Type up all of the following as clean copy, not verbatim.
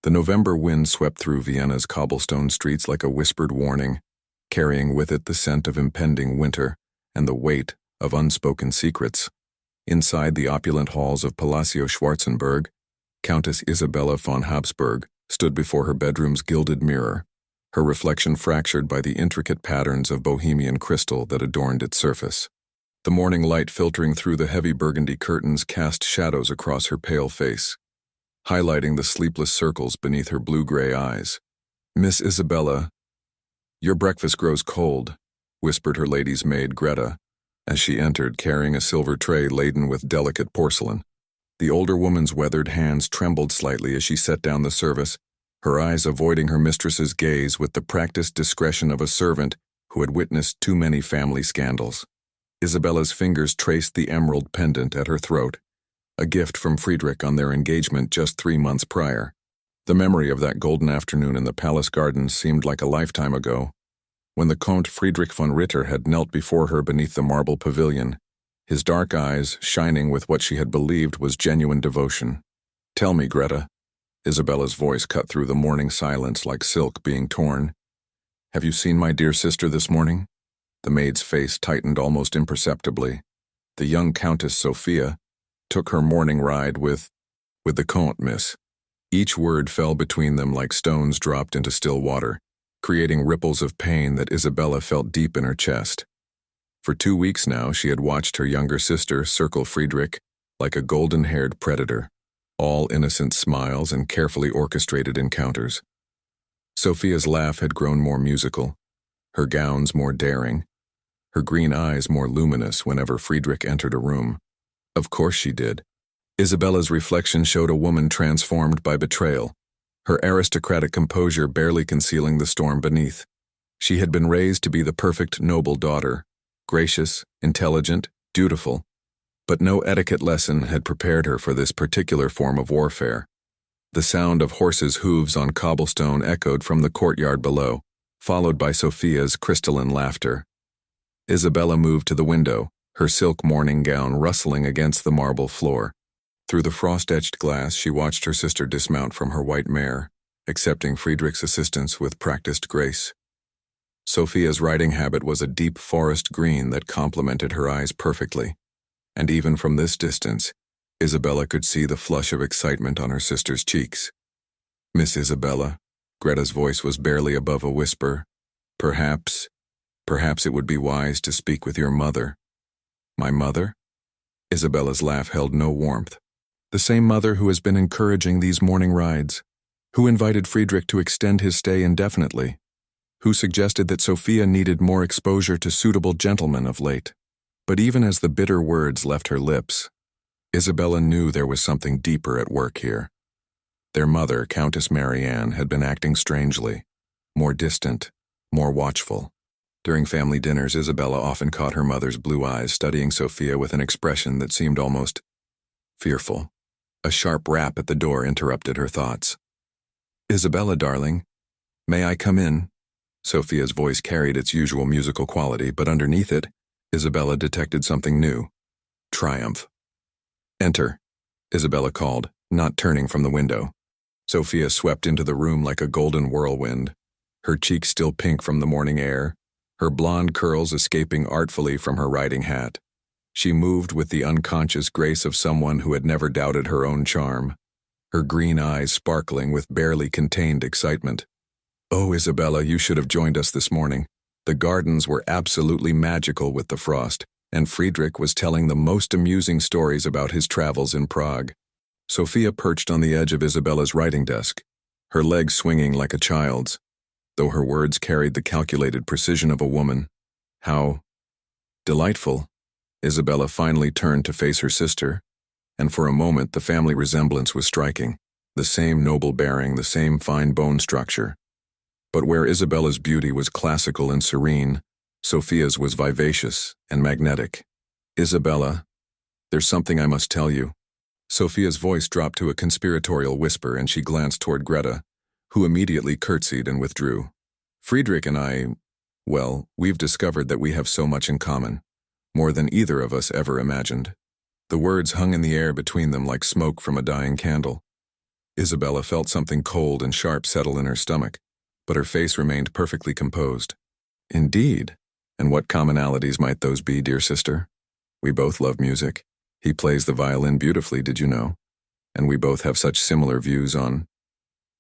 The November wind swept through Vienna's cobblestone streets like a whispered warning, carrying with it the scent of impending winter and the weight of unspoken secrets. Inside the opulent halls of Palacio Schwarzenberg, Countess Isabella von Habsburg stood before her bedroom's gilded mirror, her reflection fractured by the intricate patterns of Bohemian crystal that adorned its surface. The morning light filtering through the heavy burgundy curtains cast shadows across her pale face, highlighting the sleepless circles beneath her blue-gray eyes. "Miss Isabella, your breakfast grows cold," whispered her lady's maid Greta, as she entered carrying a silver tray laden with delicate porcelain. The older woman's weathered hands trembled slightly as she set down the service, her eyes avoiding her mistress's gaze with the practiced discretion of a servant who had witnessed too many family scandals. Isabella's fingers traced the emerald pendant at her throat, a gift from Friedrich on their engagement just 3 months prior. The memory of that golden afternoon in the palace gardens seemed like a lifetime ago, when the Count Friedrich von Ritter had knelt before her beneath the marble pavilion, his dark eyes shining with what she had believed was genuine devotion. "Tell me, Greta," Isabella's voice cut through the morning silence like silk being torn. "Have you seen my dear sister this morning?" The maid's face tightened almost imperceptibly. The young Countess Sophia took her morning ride with the Count, miss. Each word fell between them like stones dropped into still water, creating ripples of pain that Isabella felt deep in her chest. For 2 weeks now, she had watched her younger sister circle Friedrich like a golden-haired predator, all innocent smiles and carefully orchestrated encounters. Sophia's laugh had grown more musical, her gowns more daring, her green eyes more luminous whenever Friedrich entered a room. Of course she did. Isabella's reflection showed a woman transformed by betrayal, her aristocratic composure barely concealing the storm beneath. She had been raised to be the perfect noble daughter, gracious, intelligent, dutiful, but no etiquette lesson had prepared her for this particular form of warfare. The sound of horses' hooves on cobblestone echoed from the courtyard below, followed by Sophia's crystalline laughter. Isabella moved to the window, her silk morning gown rustling against the marble floor. Through the frost-etched glass, she watched her sister dismount from her white mare, accepting Friedrich's assistance with practiced grace. Sophia's riding habit was a deep forest green that complemented her eyes perfectly, and even from this distance, Isabella could see the flush of excitement on her sister's cheeks. "Miss Isabella," Greta's voice was barely above a whisper, perhaps it would be wise to speak with your mother." "My mother?" Isabella's laugh held no warmth. "The same mother who has been encouraging these morning rides, who invited Friedrich to extend his stay indefinitely, who suggested that Sophia needed more exposure to suitable gentlemen of late." But even as the bitter words left her lips, Isabella knew there was something deeper at work here. Their mother, Countess Marianne, had been acting strangely, more distant, more watchful. During family dinners, Isabella often caught her mother's blue eyes studying Sophia with an expression that seemed almost fearful. A sharp rap at the door interrupted her thoughts. "Isabella, darling, may I come in?" Sophia's voice carried its usual musical quality, but underneath it, Isabella detected something new. Triumph. "Enter," Isabella called, not turning from the window. Sophia swept into the room like a golden whirlwind, her cheeks still pink from the morning air, her blonde curls escaping artfully from her riding hat. She moved with the unconscious grace of someone who had never doubted her own charm, her green eyes sparkling with barely contained excitement. "Oh, Isabella, you should have joined us this morning. The gardens were absolutely magical with the frost, and Friedrich was telling the most amusing stories about his travels in Prague." Sophia perched on the edge of Isabella's writing desk, her legs swinging like a child's, though her words carried the calculated precision of a woman. "How delightful." Isabella finally turned to face her sister, and for a moment the family resemblance was striking. The same noble bearing, the same fine bone structure. But where Isabella's beauty was classical and serene, Sophia's was vivacious and magnetic. "Isabella, there's something I must tell you." Sophia's voice dropped to a conspiratorial whisper and she glanced toward Greta, who immediately curtsied and withdrew. "Friedrich and I, well, we've discovered that we have so much in common, more than either of us ever imagined." The words hung in the air between them like smoke from a dying candle. Isabella felt something cold and sharp settle in her stomach, but her face remained perfectly composed. Indeed. And what commonalities might those be, dear sister? We both love music. He plays the violin beautifully, did you know? And we both have such similar views on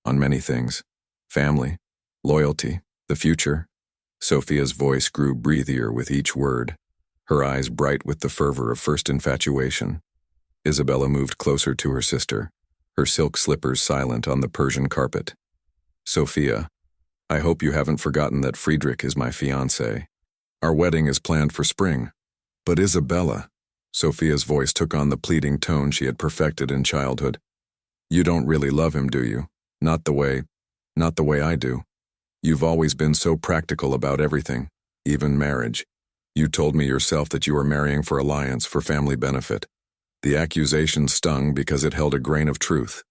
many things. Family, loyalty, the future. Sophia's voice grew breathier with each word, her eyes bright with the fervor of first infatuation. Isabella moved closer to her sister, her silk slippers silent on the Persian carpet. Sophia, I hope you haven't forgotten that Friedrich is my fiancé. Our wedding is planned for spring. But Isabella, Sophia's voice took on the pleading tone she had perfected in childhood. You don't really love him, do you? Not the way I do. You've always been so practical about everything, even marriage. You told me yourself that you were marrying for alliance, for family benefit. The accusation stung because it held a grain of truth.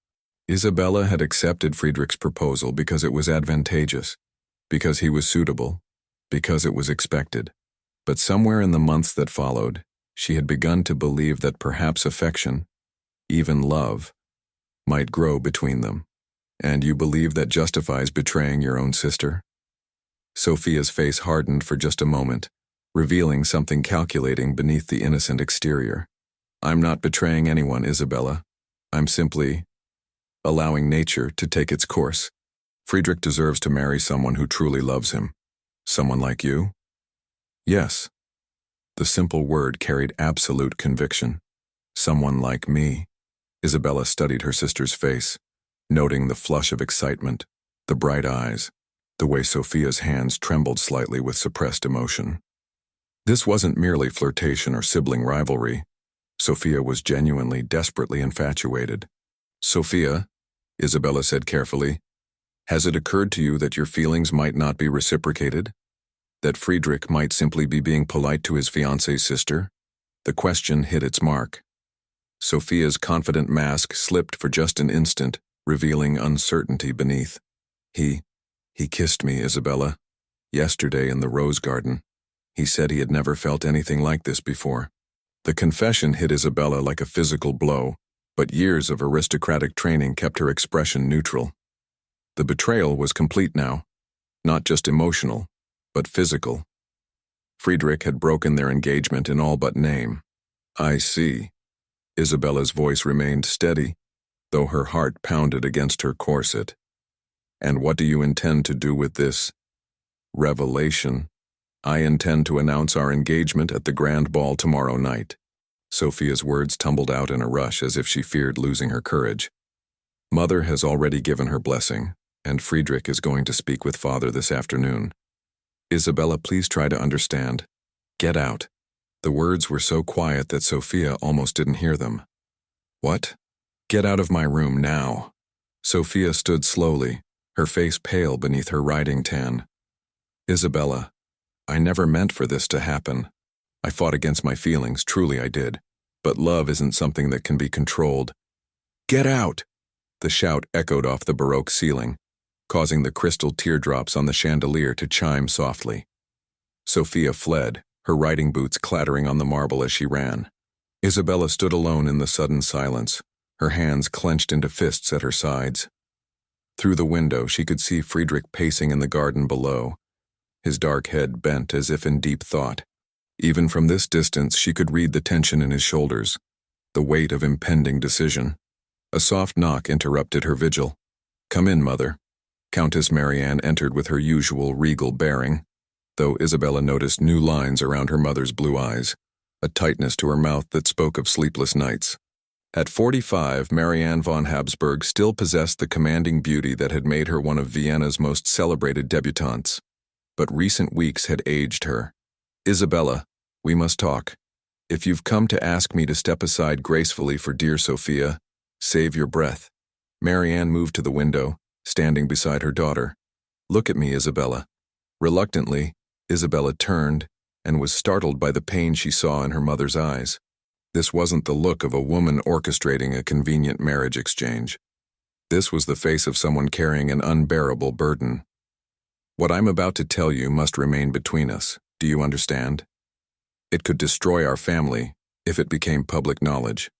Isabella had accepted Friedrich's proposal because it was advantageous, because he was suitable, because it was expected. But somewhere in the months that followed, she had begun to believe that perhaps affection, even love, might grow between them. And you believe that justifies betraying your own sister? Sophia's face hardened for just a moment, revealing something calculating beneath the innocent exterior. I'm not betraying anyone, Isabella. I'm simply allowing nature to take its course. Friedrich deserves to marry someone who truly loves him. Someone like you? Yes. The simple word carried absolute conviction. Someone like me. Isabella studied her sister's face, noting the flush of excitement, the bright eyes, the way Sophia's hands trembled slightly with suppressed emotion. This wasn't merely flirtation or sibling rivalry. Sophia was genuinely, desperately infatuated. Sophia, Isabella said carefully, has it occurred to you that your feelings might not be reciprocated? That Friedrich might simply be being polite to his fiancée's sister? The question hit its mark. Sophia's confident mask slipped for just an instant, revealing uncertainty beneath. He kissed me, Isabella. Yesterday in the rose garden. He said he had never felt anything like this before. The confession hit Isabella like a physical blow, but years of aristocratic training kept her expression neutral. The betrayal was complete now, not just emotional, but physical. Friedrich had broken their engagement in all but name. I see. Isabella's voice remained steady, though her heart pounded against her corset. And what do you intend to do with this revelation? I intend to announce our engagement at the grand ball tomorrow night. Sophia's words tumbled out in a rush as if she feared losing her courage. Mother has already given her blessing, and Friedrich is going to speak with Father this afternoon. Isabella, please try to understand. Get out. The words were so quiet that Sophia almost didn't hear them. What? Get out of my room now. Sophia stood slowly, her face pale beneath her riding tan. Isabella, I never meant for this to happen. I fought against my feelings, truly I did. But love isn't something that can be controlled. Get out! The shout echoed off the Baroque ceiling, causing the crystal teardrops on the chandelier to chime softly. Sophia fled, her riding boots clattering on the marble as she ran. Isabella stood alone in the sudden silence, her hands clenched into fists at her sides. Through the window, she could see Friedrich pacing in the garden below, his dark head bent as if in deep thought. Even from this distance, she could read the tension in his shoulders, the weight of impending decision. A soft knock interrupted her vigil. Come in, Mother. Countess Marianne entered with her usual regal bearing, though Isabella noticed new lines around her mother's blue eyes, a tightness to her mouth that spoke of sleepless nights. At 45, Marianne von Habsburg still possessed the commanding beauty that had made her one of Vienna's most celebrated debutantes. But recent weeks had aged her. Isabella, we must talk. If you've come to ask me to step aside gracefully for dear Sophia, save your breath. Marianne moved to the window, standing beside her daughter. Look at me, Isabella. Reluctantly, Isabella turned and was startled by the pain she saw in her mother's eyes. This wasn't the look of a woman orchestrating a convenient marriage exchange. This was the face of someone carrying an unbearable burden. What I'm about to tell you must remain between us. Do you understand? It could destroy our family if it became public knowledge.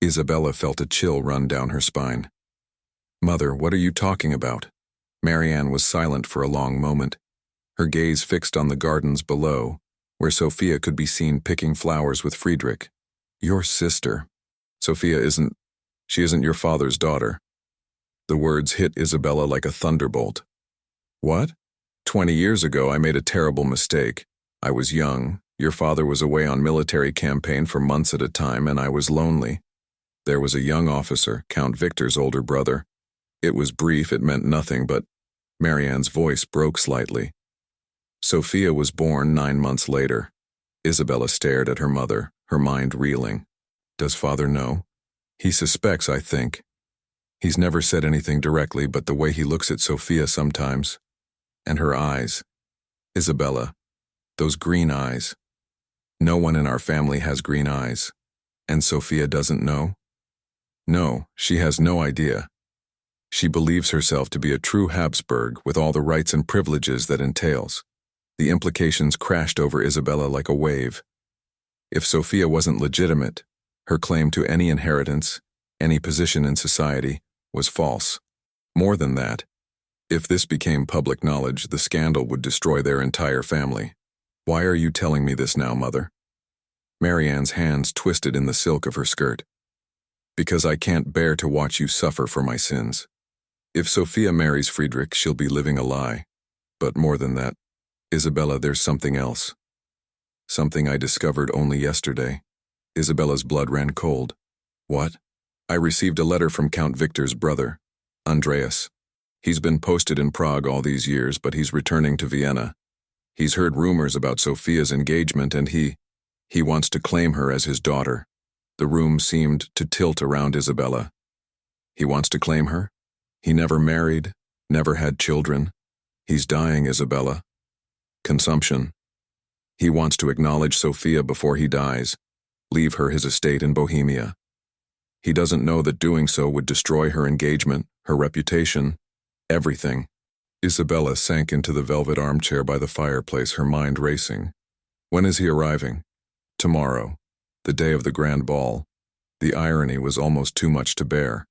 Isabella felt a chill run down her spine. Mother, what are you talking about? Marianne was silent for a long moment, her gaze fixed on the gardens below, where Sophia could be seen picking flowers with Friedrich. Your sister. Sophia isn't your father's daughter. The words hit Isabella like a thunderbolt. What? 20 years ago I made a terrible mistake. I was young, your father was away on military campaign for months at a time, and I was lonely. There was a young officer, Count Victor's older brother. It was brief, it meant nothing, but Marianne's voice broke slightly. Sophia was born 9 months later. Isabella stared at her mother, her mind reeling. Does father know? He suspects, I think. He's never said anything directly, but the way he looks at Sophia sometimes. And her eyes. Isabella. Those green eyes. No one in our family has green eyes. And Sophia doesn't know? No, she has no idea. She believes herself to be a true Habsburg with all the rights and privileges that entails. The implications crashed over Isabella like a wave. If Sophia wasn't legitimate, her claim to any inheritance, any position in society, was false. More than that, if this became public knowledge, the scandal would destroy their entire family. Why are you telling me this now, Mother? Marianne's hands twisted in the silk of her skirt. Because I can't bear to watch you suffer for my sins. If Sophia marries Friedrich, she'll be living a lie. But more than that, Isabella, there's something else. Something I discovered only yesterday. Isabella's blood ran cold. What? I received a letter from Count Victor's brother, Andreas. He's been posted in Prague all these years, but he's returning to Vienna. He's heard rumors about Sophia's engagement, and he wants to claim her as his daughter. The room seemed to tilt around Isabella. He wants to claim her? He never married, never had children. He's dying, Isabella. Consumption. He wants to acknowledge Sophia before he dies, leave her his estate in Bohemia. He doesn't know that doing so would destroy her engagement, her reputation, everything. Isabella sank into the velvet armchair by the fireplace, her mind racing. When is he arriving? Tomorrow, the day of the grand ball. The irony was almost too much to bear.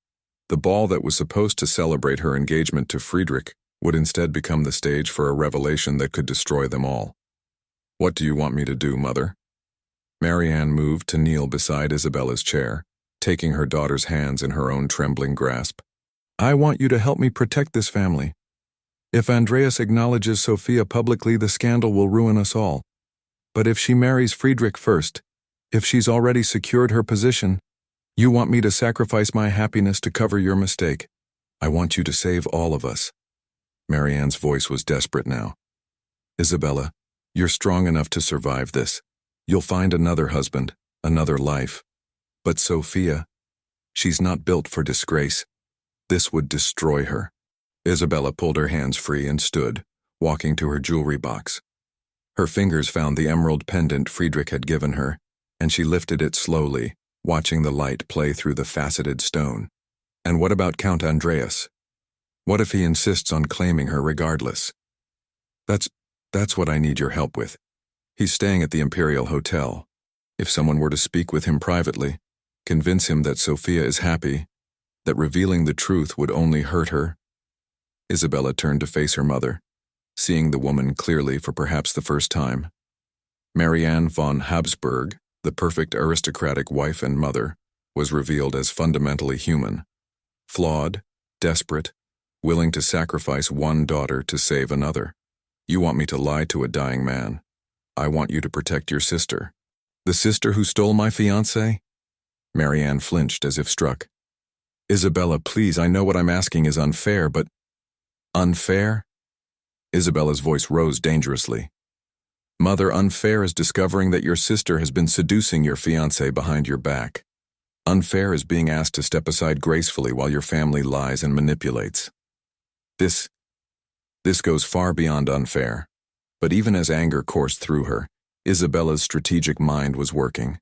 The ball that was supposed to celebrate her engagement to Friedrich would instead become the stage for a revelation that could destroy them all. What do you want me to do, Mother? Marianne moved to kneel beside Isabella's chair, taking her daughter's hands in her own trembling grasp. I want you to help me protect this family. If Andreas acknowledges Sophia publicly, the scandal will ruin us all. But if she marries Friedrich first, if she's already secured her position, you want me to sacrifice my happiness to cover your mistake. I want you to save all of us. Marianne's voice was desperate now. Isabella, you're strong enough to survive this. You'll find another husband, another life. But Sophia, she's not built for disgrace. This would destroy her. Isabella pulled her hands free and stood, walking to her jewelry box. Her fingers found the emerald pendant Friedrich had given her, and she lifted it slowly, watching the light play through the faceted stone. And what about Count Andreas? What if he insists on claiming her regardless? That's what I need your help with. He's staying at the Imperial Hotel. If someone were to speak with him privately, convince him that Sophia is happy, that revealing the truth would only hurt her. Isabella turned to face her mother, seeing the woman clearly for perhaps the first time. Marianne von Habsburg, the perfect aristocratic wife and mother, was revealed as fundamentally human. Flawed, desperate, willing to sacrifice one daughter to save another. You want me to lie to a dying man. I want you to protect your sister. The sister who stole my fiancé? Marianne flinched as if struck. Isabella, please, I know what I'm asking is unfair, but... Unfair? Isabella's voice rose dangerously. Mother, unfair is discovering that your sister has been seducing your fiancé behind your back. Unfair is being asked to step aside gracefully while your family lies and manipulates. This goes far beyond unfair. But even as anger coursed through her, Isabella's strategic mind was working.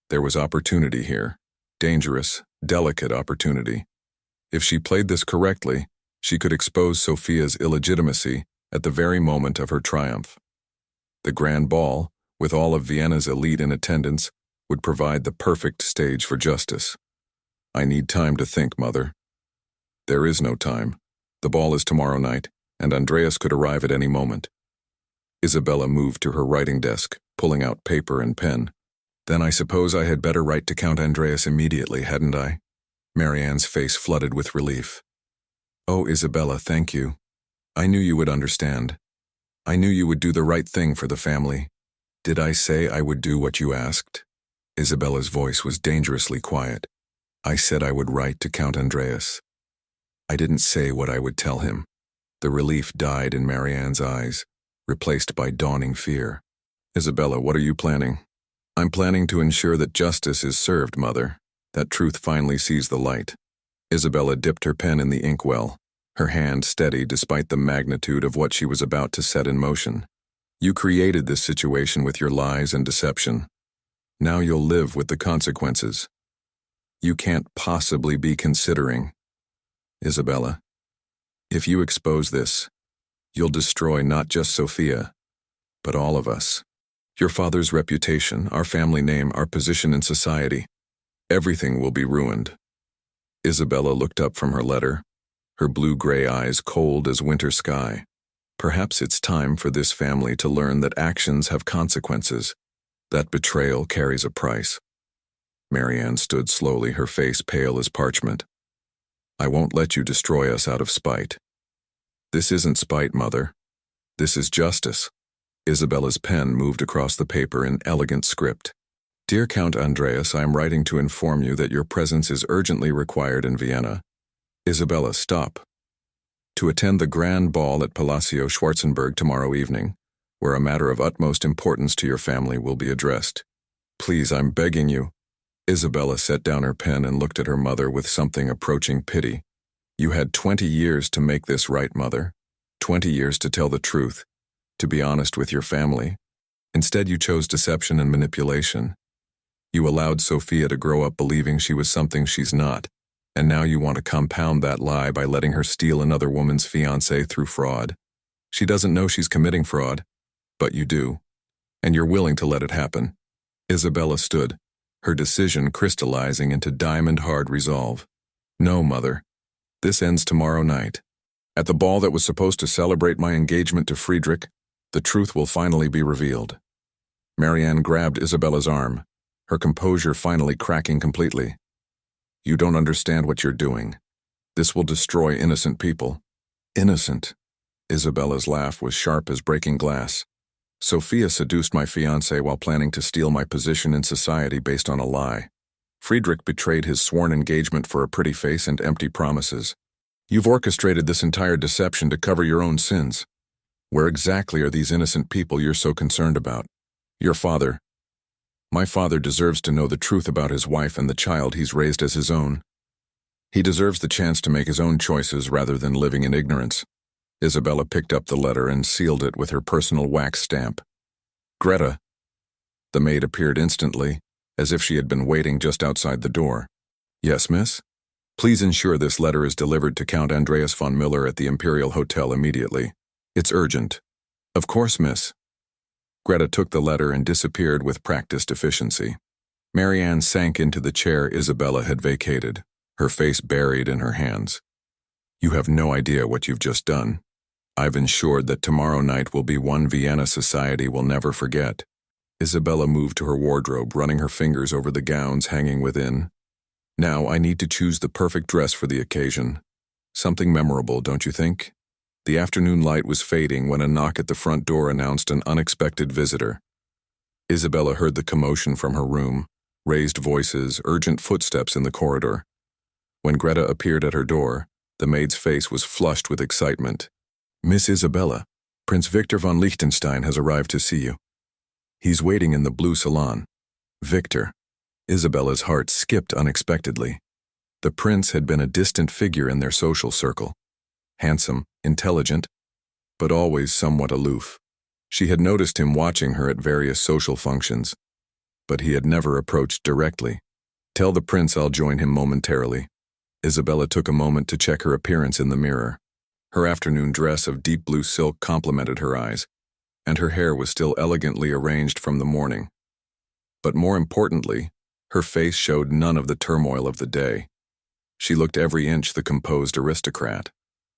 There was opportunity here. Dangerous, delicate opportunity. If she played this correctly, she could expose Sophia's illegitimacy at the very moment of her triumph. The grand ball, with all of Vienna's elite in attendance, would provide the perfect stage for justice. I need time to think, Mother. There is no time. The ball is tomorrow night, and Andreas could arrive at any moment. Isabella moved to her writing desk, pulling out paper and pen. Then I suppose I had better write to Count Andreas immediately, hadn't I? Marianne's face flooded with relief. Oh, Isabella, thank you. I knew you would understand. I knew you would do the right thing for the family. Did I say I would do what you asked? Isabella's voice was dangerously quiet. I said I would write to Count Andreas. I didn't say what I would tell him. The relief died in Marianne's eyes, replaced by dawning fear. Isabella, what are you planning? I'm planning to ensure that justice is served, Mother, that truth finally sees the light. Isabella dipped her pen in the inkwell, her hand steady despite the magnitude of what she was about to set in motion. You created this situation with your lies and deception. Now you'll live with the consequences. You can't possibly be considering. Isabella, if you expose this, you'll destroy not just Sophia, but all of us. Your father's reputation, our family name, our position in society. Everything will be ruined. Isabella looked up from her letter, her blue-gray eyes cold as winter sky. Perhaps it's time for this family to learn that actions have consequences, that betrayal carries a price. Marianne stood slowly, her face pale as parchment. I won't let you destroy us out of spite. This isn't spite, Mother. This is justice. Isabella's pen moved across the paper in elegant script. Dear Count Andreas, I am writing to inform you that your presence is urgently required in Vienna. Isabella, stop. To attend the grand ball at Palacio Schwarzenberg tomorrow evening, where a matter of utmost importance to your family will be addressed. Please, I'm begging you. Isabella set down her pen and looked at her mother with something approaching pity. You had 20 years to make this right, Mother. 20 years to tell the truth, to be honest with your family. Instead, you chose deception and manipulation. You allowed Sophia to grow up believing she was something she's not, and now you want to compound that lie by letting her steal another woman's fiancé through fraud. She doesn't know she's committing fraud, but you do, and you're willing to let it happen. Isabella stood, her decision crystallizing into diamond-hard resolve. No, Mother. This ends tomorrow night. At the ball that was supposed to celebrate my engagement to Friedrich, the truth will finally be revealed. Marianne grabbed Isabella's arm, her composure finally cracking completely. You don't understand what you're doing. This will destroy innocent people. Innocent. Isabella's laugh was sharp as breaking glass. Sophia seduced my fiancé while planning to steal my position in society based on a lie. Friedrich betrayed his sworn engagement for a pretty face and empty promises. You've orchestrated this entire deception to cover your own sins. Where exactly are these innocent people you're so concerned about? Your father. My father deserves to know the truth about his wife and the child he's raised as his own. He deserves the chance to make his own choices rather than living in ignorance. Isabella picked up the letter and sealed it with her personal wax stamp. Greta. The maid appeared instantly, as if she had been waiting just outside the door. Yes, miss? Please ensure this letter is delivered to Count Andreas von Müller at the Imperial Hotel immediately. It's urgent. Of course, miss. Greta took the letter and disappeared with practiced efficiency. Marianne sank into the chair Isabella had vacated, her face buried in her hands. You have no idea what you've just done. I've ensured that tomorrow night will be one Vienna society will never forget. Isabella moved to her wardrobe, running her fingers over the gowns hanging within. Now I need to choose the perfect dress for the occasion. Something memorable, don't you think? The afternoon light was fading when a knock at the front door announced an unexpected visitor. Isabella heard the commotion from her room, raised voices, urgent footsteps in the corridor. When Greta appeared at her door, the maid's face was flushed with excitement. Miss Isabella, Prince Victor von Liechtenstein has arrived to see you. He's waiting in the blue salon. Victor. Isabella's heart skipped unexpectedly. The prince had been a distant figure in their social circle. Handsome, intelligent, but always somewhat aloof. She had noticed him watching her at various social functions, but he had never approached directly. Tell the prince I'll join him momentarily. Isabella took a moment to check her appearance in the mirror. Her afternoon dress of deep blue silk complemented her eyes, and her hair was still elegantly arranged from the morning. But more importantly, her face showed none of the turmoil of the day. She looked every inch the composed aristocrat.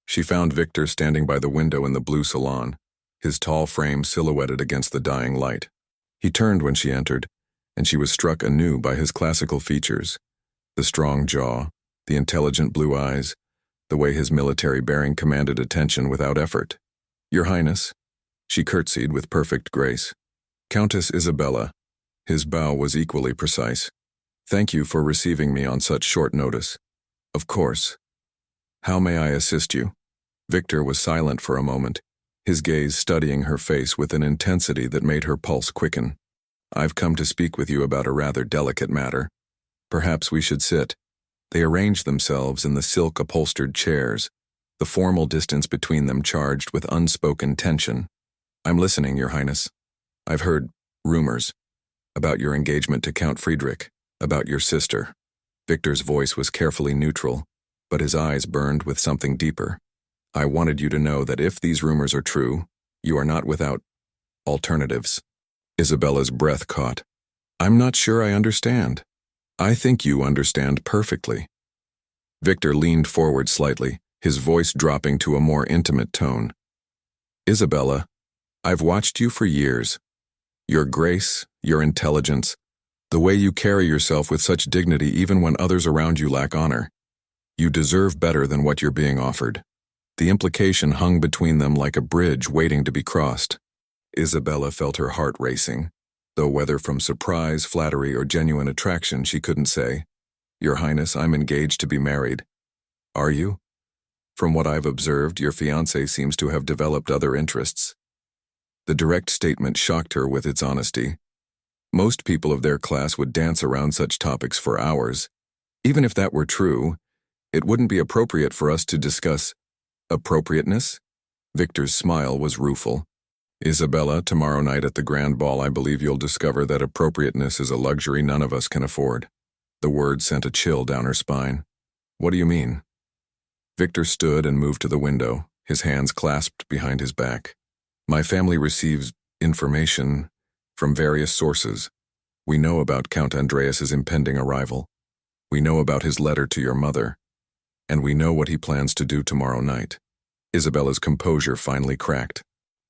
She found Victor standing by the window in the blue salon, his tall frame silhouetted against the dying light. He turned when she entered, and she was struck anew by his classical features, the strong jaw, the intelligent blue eyes, the way his military bearing commanded attention without effort. "Your Highness," she curtsied with perfect grace. "Countess Isabella." His bow was equally precise. "Thank you for receiving me on such short notice." "Of course. How may I assist you?" Victor was silent for a moment, his gaze studying her face with an intensity that made her pulse quicken. "I've come to speak with you about a rather delicate matter. Perhaps we should sit." They arranged themselves in the silk-upholstered chairs, the formal distance between them charged with unspoken tension. "I'm listening, Your Highness. I've heard rumors about your engagement to Count Friedrich, about your sister." Victor's voice was carefully neutral, but his eyes burned with something deeper. "I wanted you to know that if these rumors are true, you are not without alternatives." Isabella's breath caught. "I'm not sure I understand." "I think you understand perfectly." Victor leaned forward slightly, his voice dropping to a more intimate tone. "Isabella, I've watched you for years. Your grace, your intelligence, the way you carry yourself with such dignity even when others around you lack honor. You deserve better than what you're being offered." The implication hung between them like a bridge waiting to be crossed. Isabella felt her heart racing, though whether from surprise, flattery, or genuine attraction she couldn't say. "Your Highness, I'm engaged to be married." "Are you?" "From what I've observed, your fiancé seems to have developed other interests." The direct statement shocked her with its honesty. Most people of their class would dance around such topics for hours. Even if that were true, it wouldn't be appropriate for us to discuss appropriateness. Victor's smile was rueful. "Isabella, tomorrow night at the grand ball I believe you'll discover that appropriateness is a luxury none of us can afford." The word sent a chill down her spine. "What do you mean?" Victor stood and moved to the window, his hands clasped behind his back. "My family receives information from various sources. We know about Count Andreas's impending arrival. We know about his letter to your mother. And we know what he plans to do tomorrow night." Isabella's composure finally cracked.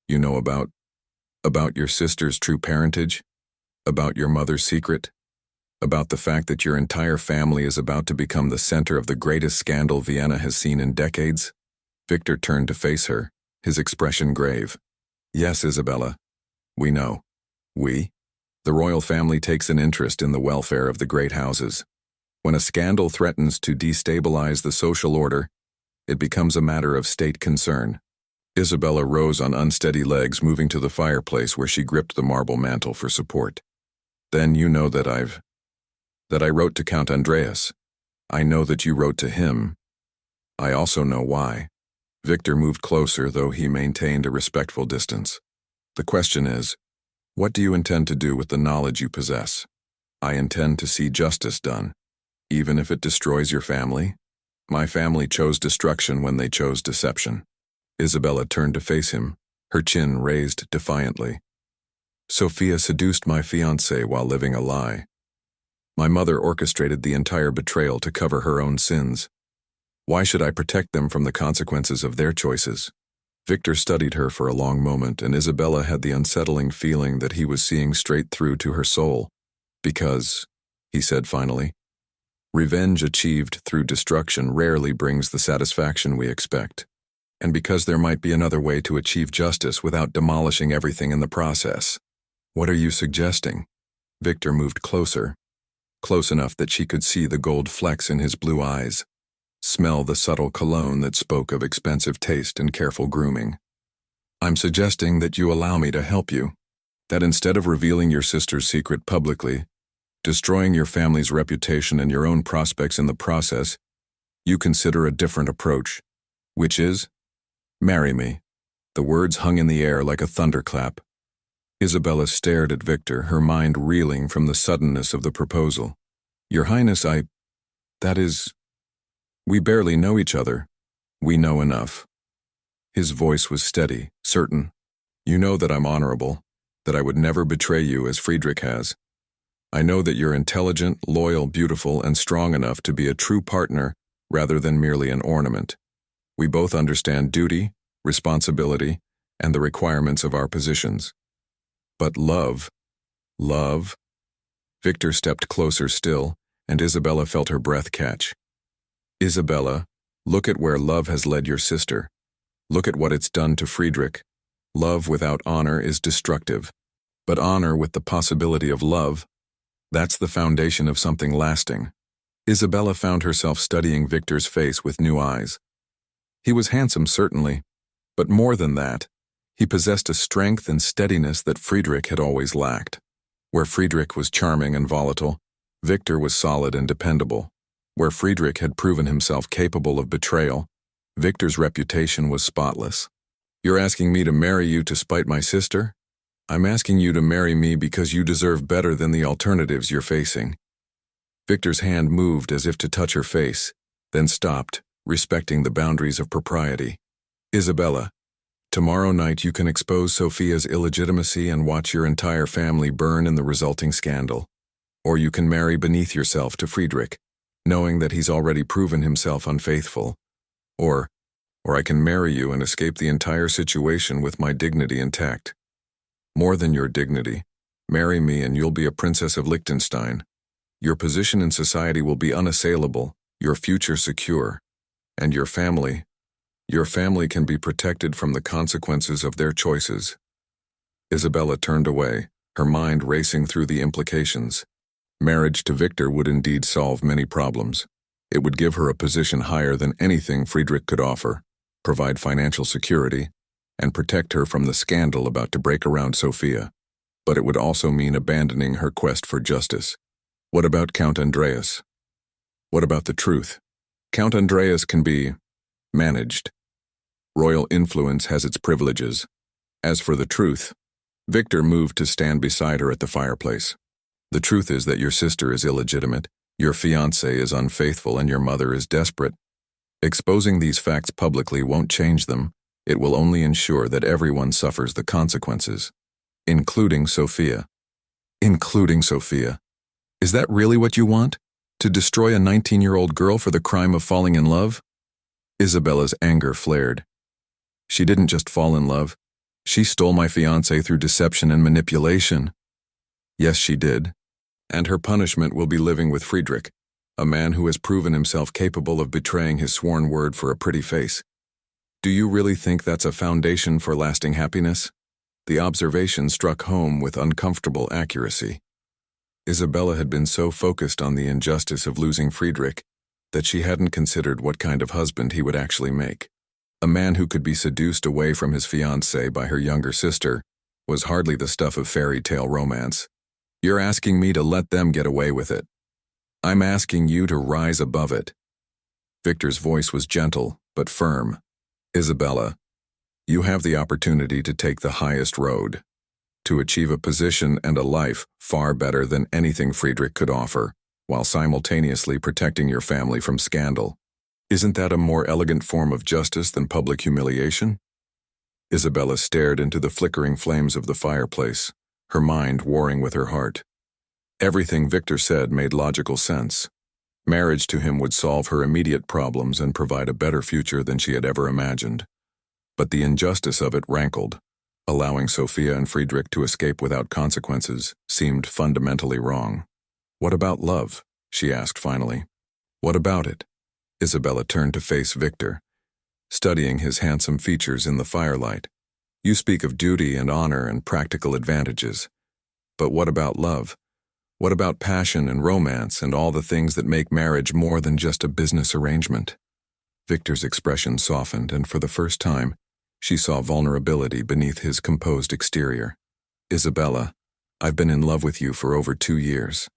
"You know about your sister's true parentage? About your mother's secret? About the fact that your entire family is about to become the center of the greatest scandal Vienna has seen in decades?" Victor turned to face her, his expression grave. "Yes, Isabella. We know." "We?" "The royal family takes an interest in the welfare of the great houses. When a scandal threatens to destabilize the social order, it becomes a matter of state concern." Isabella rose on unsteady legs, moving to the fireplace where she gripped the marble mantel for support. "Then you know that I wrote to Count Andreas. I know that you wrote to him. I also know why." Victor moved closer, though he maintained a respectful distance. "The question is, what do you intend to do with the knowledge you possess?" "I intend to see justice done, even if it destroys your family." "My family chose destruction when they chose deception." Isabella turned to face him, her chin raised defiantly. "Sophia seduced my fiancé while living a lie. My mother orchestrated the entire betrayal to cover her own sins. Why should I protect them from the consequences of their choices?" Victor studied her for a long moment, and Isabella had the unsettling feeling that he was seeing straight through to her soul. "Because," he said finally, "revenge achieved through destruction rarely brings the satisfaction we expect. And because there might be another way to achieve justice without demolishing everything in the process." "What are you suggesting?" Victor moved closer, close enough that she could see the gold flecks in his blue eyes, smell the subtle cologne that spoke of expensive taste and careful grooming. "I'm suggesting that you allow me to help you. That instead of revealing your sister's secret publicly, destroying your family's reputation and your own prospects in the process, you consider a different approach, which is, marry me." The words hung in the air like a thunderclap. Isabella stared at Victor, her mind reeling from the suddenness of the proposal. "Your Highness, that is, we barely know each other." "We know enough." His voice was steady, certain. "You know that I'm honorable, that I would never betray you as Friedrich has. I know that you're intelligent, loyal, beautiful, and strong enough to be a true partner rather than merely an ornament. We both understand duty, responsibility, and the requirements of our positions. But love. Victor stepped closer still, and Isabella felt her breath catch. Isabella, look at where love has led your sister. Look at what it's done to Friedrich. Love without honor is destructive. But honor with the possibility of love, that's the foundation of something lasting. Isabella found herself studying Victor's face with new eyes. He was handsome, certainly, but more than that, he possessed a strength and steadiness that Friedrich had always lacked. Where Friedrich was charming and volatile, Victor was solid and dependable. Where Friedrich had proven himself capable of betrayal, Victor's reputation was spotless. You're asking me to marry you to spite my sister? I'm asking you to marry me because you deserve better than the alternatives you're facing. Victor's hand moved as if to touch her face, then stopped, respecting the boundaries of propriety. Isabella, tomorrow night you can expose Sophia's illegitimacy and watch your entire family burn in the resulting scandal. Or you can marry beneath yourself to Friedrich, knowing that he's already proven himself unfaithful. Or I can marry you and escape the entire situation with my dignity intact. More than your dignity, marry me and you'll be a princess of Liechtenstein. Your position in society will be unassailable, your future secure, and your family can be protected from the consequences of their choices. Isabella turned away, her mind racing through the implications. Marriage to Victor would indeed solve many problems. It would give her a position higher than anything Friedrich could offer, provide financial security, and protect her from the scandal about to break around Sophia. But it would also mean abandoning her quest for justice. What about Count Andreas? What about the truth? Count Andreas can be managed. Royal influence has its privileges. As for the truth, Victor moved to stand beside her at the fireplace. The truth is that your sister is illegitimate, your fiancé is unfaithful, and your mother is desperate. Exposing these facts publicly won't change them. It will only ensure that everyone suffers the consequences, including Sophia. Including Sophia. Is that really what you want? To destroy a 19-year-old girl for the crime of falling in love? Isabella's anger flared. She didn't just fall in love. She stole my fiancé through deception and manipulation. Yes, she did. And her punishment will be living with Friedrich, a man who has proven himself capable of betraying his sworn word for a pretty face. Do you really think that's a foundation for lasting happiness? The observation struck home with uncomfortable accuracy. Isabella had been so focused on the injustice of losing Friedrich that she hadn't considered what kind of husband he would actually make. A man who could be seduced away from his fiancée by her younger sister was hardly the stuff of fairy tale romance. You're asking me to let them get away with it. I'm asking you to rise above it. Victor's voice was gentle, but firm. Isabella, you have the opportunity to take the highest road, to achieve a position and a life far better than anything Friedrich could offer, while simultaneously protecting your family from scandal. Isn't that a more elegant form of justice than public humiliation? Isabella stared into the flickering flames of the fireplace, her mind warring with her heart. Everything Victor said made logical sense. Marriage to him would solve her immediate problems and provide a better future than she had ever imagined. But the injustice of it rankled. Allowing Sophia and Friedrich to escape without consequences seemed fundamentally wrong. What about love? She asked finally. What about it? Isabella turned to face Victor, studying his handsome features in the firelight. You speak of duty and honor and practical advantages. But what about love? What about passion and romance and all the things that make marriage more than just a business arrangement? Victor's expression softened, and for the first time, she saw vulnerability beneath his composed exterior. Isabella, I've been in love with you for over 2 years.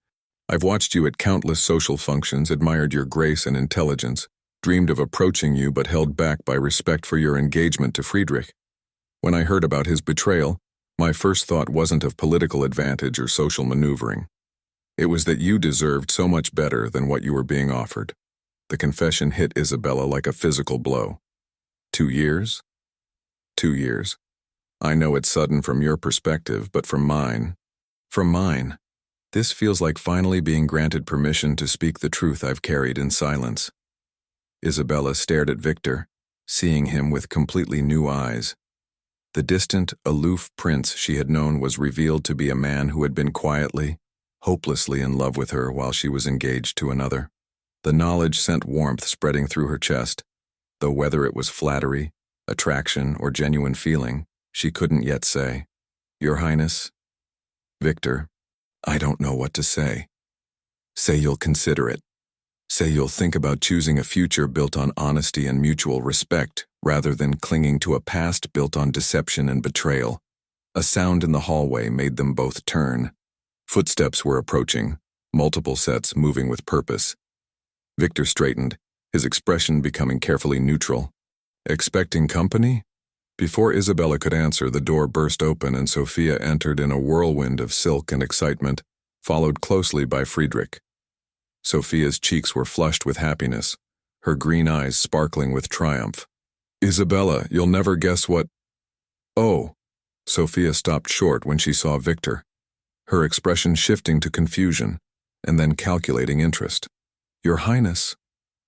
I've watched you at countless social functions, admired your grace and intelligence, dreamed of approaching you but held back by respect for your engagement to Friedrich. When I heard about his betrayal, my first thought wasn't of political advantage or social maneuvering. It was that you deserved so much better than what you were being offered. The confession hit Isabella like a physical blow. 2 years? 2 years. I know it's sudden from your perspective, but from mine, this feels like finally being granted permission to speak the truth I've carried in silence. Isabella stared at Victor, seeing him with completely new eyes. The distant, aloof prince she had known was revealed to be a man who had been quietly, hopelessly in love with her while she was engaged to another. The knowledge sent warmth spreading through her chest, though whether it was flattery, attraction, or genuine feeling, she couldn't yet say. "Your Highness?" "Victor, I don't know what to say. Say you'll consider it. Say you'll think about choosing a future built on honesty and mutual respect, rather than clinging to a past built on deception and betrayal." A sound in the hallway made them both turn. Footsteps were approaching, multiple sets moving with purpose. Victor straightened, his expression becoming carefully neutral. "Expecting company?" Before Isabella could answer, the door burst open and Sophia entered in a whirlwind of silk and excitement, followed closely by Friedrich. Sophia's cheeks were flushed with happiness, her green eyes sparkling with triumph. "Isabella, you'll never guess what—" "Oh." Sophia stopped short when she saw Victor, her expression shifting to confusion, and then calculating interest. "Your Highness."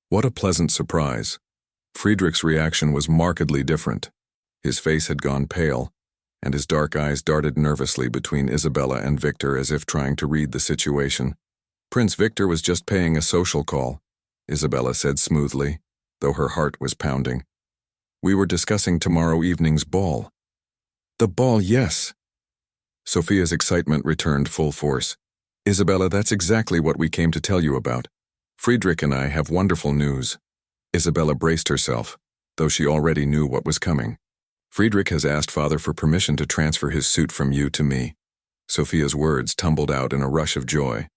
What a pleasant surprise. Friedrich's reaction was markedly different. His face had gone pale, and his dark eyes darted nervously between Isabella and Victor as if trying to read the situation. "Prince Victor was just paying a social call," Isabella said smoothly, though her heart was pounding. "We were discussing tomorrow evening's ball." "The ball, yes." Sophia's excitement returned full force. "Isabella, that's exactly what we came to tell you about. Friedrich and I have wonderful news." Isabella braced herself, though she already knew what was coming. "Friedrich has asked Father for permission to transfer his suit from you to me." Sophia's words tumbled out in a rush of joy.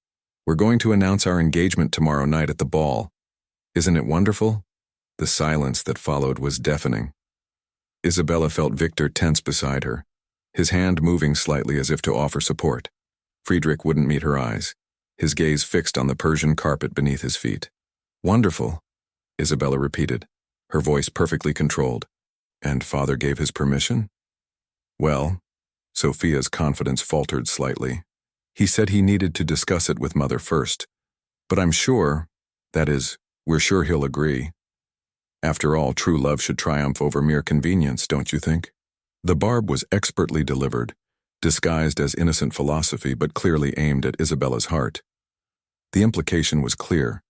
"We're going to announce our engagement tomorrow night at the ball. Isn't it wonderful?" The silence that followed was deafening. Isabella felt Victor tense beside her, his hand moving slightly as if to offer support. Friedrich wouldn't meet her eyes, his gaze fixed on the Persian carpet beneath his feet. "Wonderful," Isabella repeated, her voice perfectly controlled. "And Father gave his permission?" "Well," Sophia's confidence faltered slightly. "He said he needed to discuss it with Mother first. But I'm sure, that is, we're sure he'll agree. After all, true love should triumph over mere convenience, don't you think?" The barb was expertly delivered, disguised as innocent philosophy but clearly aimed at Isabella's heart. The implication was clear.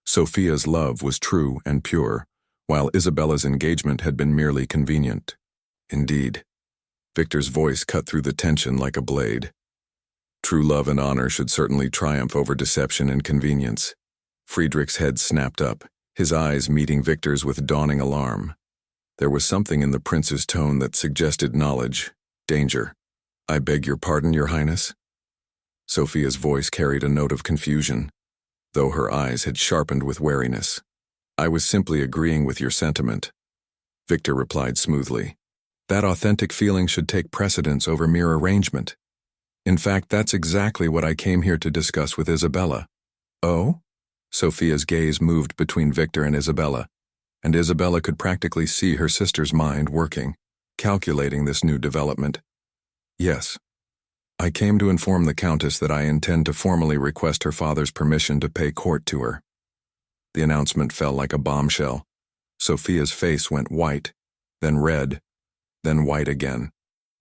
Sophia's love was true and pure, while Isabella's engagement had been merely convenient. "Indeed." Victor's voice cut through the tension like a blade. "True love and honor should certainly triumph over deception and convenience." Friedrich's head snapped up, his eyes meeting Victor's with dawning alarm. There was something in the prince's tone that suggested knowledge, danger. "I beg your pardon, Your Highness?" Sophia's voice carried a note of confusion, though her eyes had sharpened with wariness. "I was simply agreeing with your sentiment," Victor replied smoothly. "That authentic feeling should take precedence over mere arrangement. In fact, that's exactly what I came here to discuss with Isabella." "Oh?" Sophia's gaze moved between Victor and Isabella could practically see her sister's mind working, calculating this new development. "Yes. I came to inform the Countess that I intend to formally request her father's permission to pay court to her." The announcement fell like a bombshell. Sophia's face went white, then red, then white again.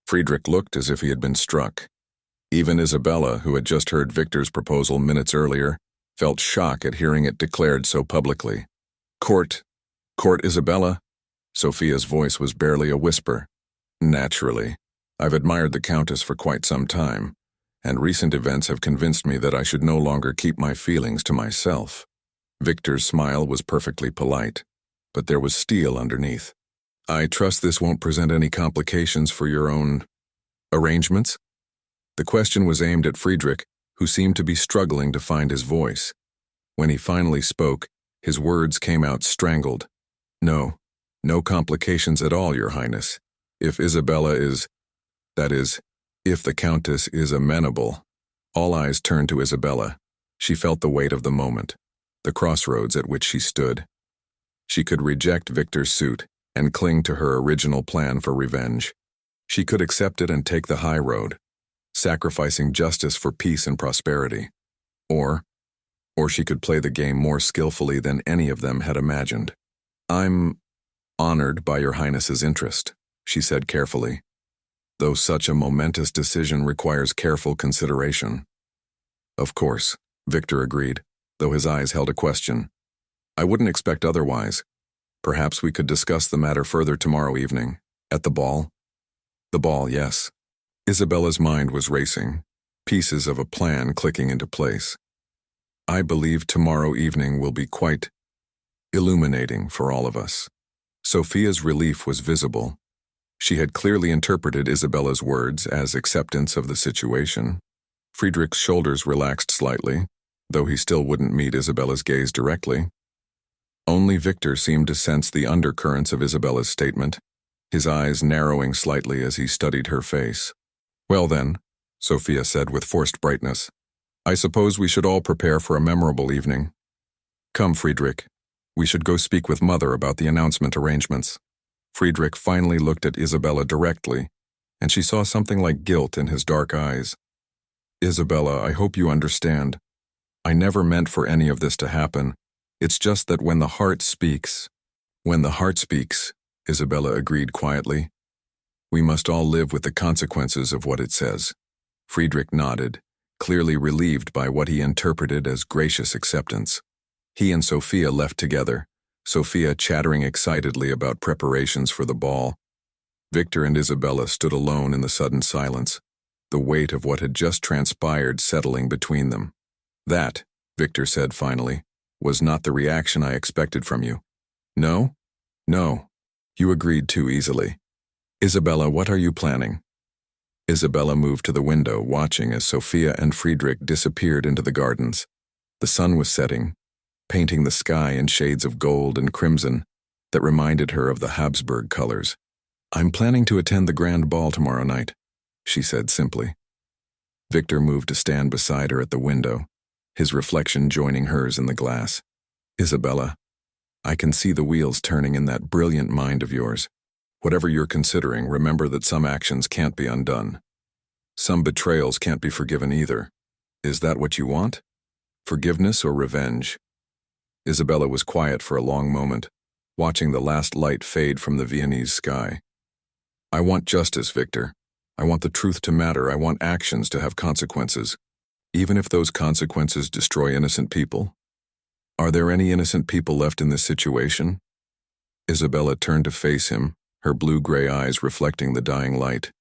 Friedrich looked as if he had been struck. Even Isabella, who had just heard Victor's proposal minutes earlier, felt shock at hearing it declared so publicly. Court, Isabella?" Sophia's voice was barely a whisper. "Naturally. I've admired the Countess for quite some time, and recent events have convinced me that I should no longer keep my feelings to myself." Victor's smile was perfectly polite, but there was steel underneath. "I trust this won't present any complications for your own arrangements?" The question was aimed at Friedrich, who seemed to be struggling to find his voice. When he finally spoke, his words came out strangled. No complications at all, Your Highness. If Isabella is, that is, if the Countess is amenable." All eyes turned to Isabella. She felt the weight of the moment, the crossroads at which she stood. She could reject Victor's suit and cling to her original plan for revenge. She could accept it and take the high road, sacrificing justice for peace and prosperity. Or she could play the game more skillfully than any of them had imagined. I'm honored by your Highness's interest, she said carefully, though such a momentous decision requires careful consideration. Of course, Victor agreed, though his eyes held a question. I wouldn't expect otherwise. Perhaps we could discuss the matter further tomorrow evening. At the ball? The ball, yes. Isabella's mind was racing, pieces of a plan clicking into place. I believe tomorrow evening will be quite illuminating for all of us. Sophia's relief was visible. She had clearly interpreted Isabella's words as acceptance of the situation. Friedrich's shoulders relaxed slightly, though he still wouldn't meet Isabella's gaze directly. Only Victor seemed to sense the undercurrents of Isabella's statement, his eyes narrowing slightly as he studied her face. Well then, Sophia said with forced brightness, I suppose we should all prepare for a memorable evening. Come, Friedrich. We should go speak with Mother about the announcement arrangements. Friedrich finally looked at Isabella directly, and she saw something like guilt in his dark eyes. Isabella, I hope you understand. I never meant for any of this to happen. It's just that when the heart speaks, Isabella agreed quietly. We must all live with the consequences of what it says. Friedrich nodded, clearly relieved by what he interpreted as gracious acceptance. He and Sophia left together, Sophia chattering excitedly about preparations for the ball. Victor and Isabella stood alone in the sudden silence, the weight of what had just transpired settling between them. That, Victor said finally, was not the reaction I expected from you. No? No. You agreed too easily. Isabella, what are you planning? Isabella moved to the window, watching as Sophia and Friedrich disappeared into the gardens. The sun was setting, painting the sky in shades of gold and crimson that reminded her of the Habsburg colors. I'm planning to attend the grand ball tomorrow night, she said simply. Victor moved to stand beside her at the window, his reflection joining hers in the glass. Isabella, I can see the wheels turning in that brilliant mind of yours. Whatever you're considering, remember that some actions can't be undone. Some betrayals can't be forgiven either. Is that what you want? Forgiveness or revenge? Isabella was quiet for a long moment, watching the last light fade from the Viennese sky. I want justice, Victor. I want the truth to matter. I want actions to have consequences, even if those consequences destroy innocent people. Are there any innocent people left in this situation? Isabella turned to face him, her blue-gray eyes reflecting the dying light.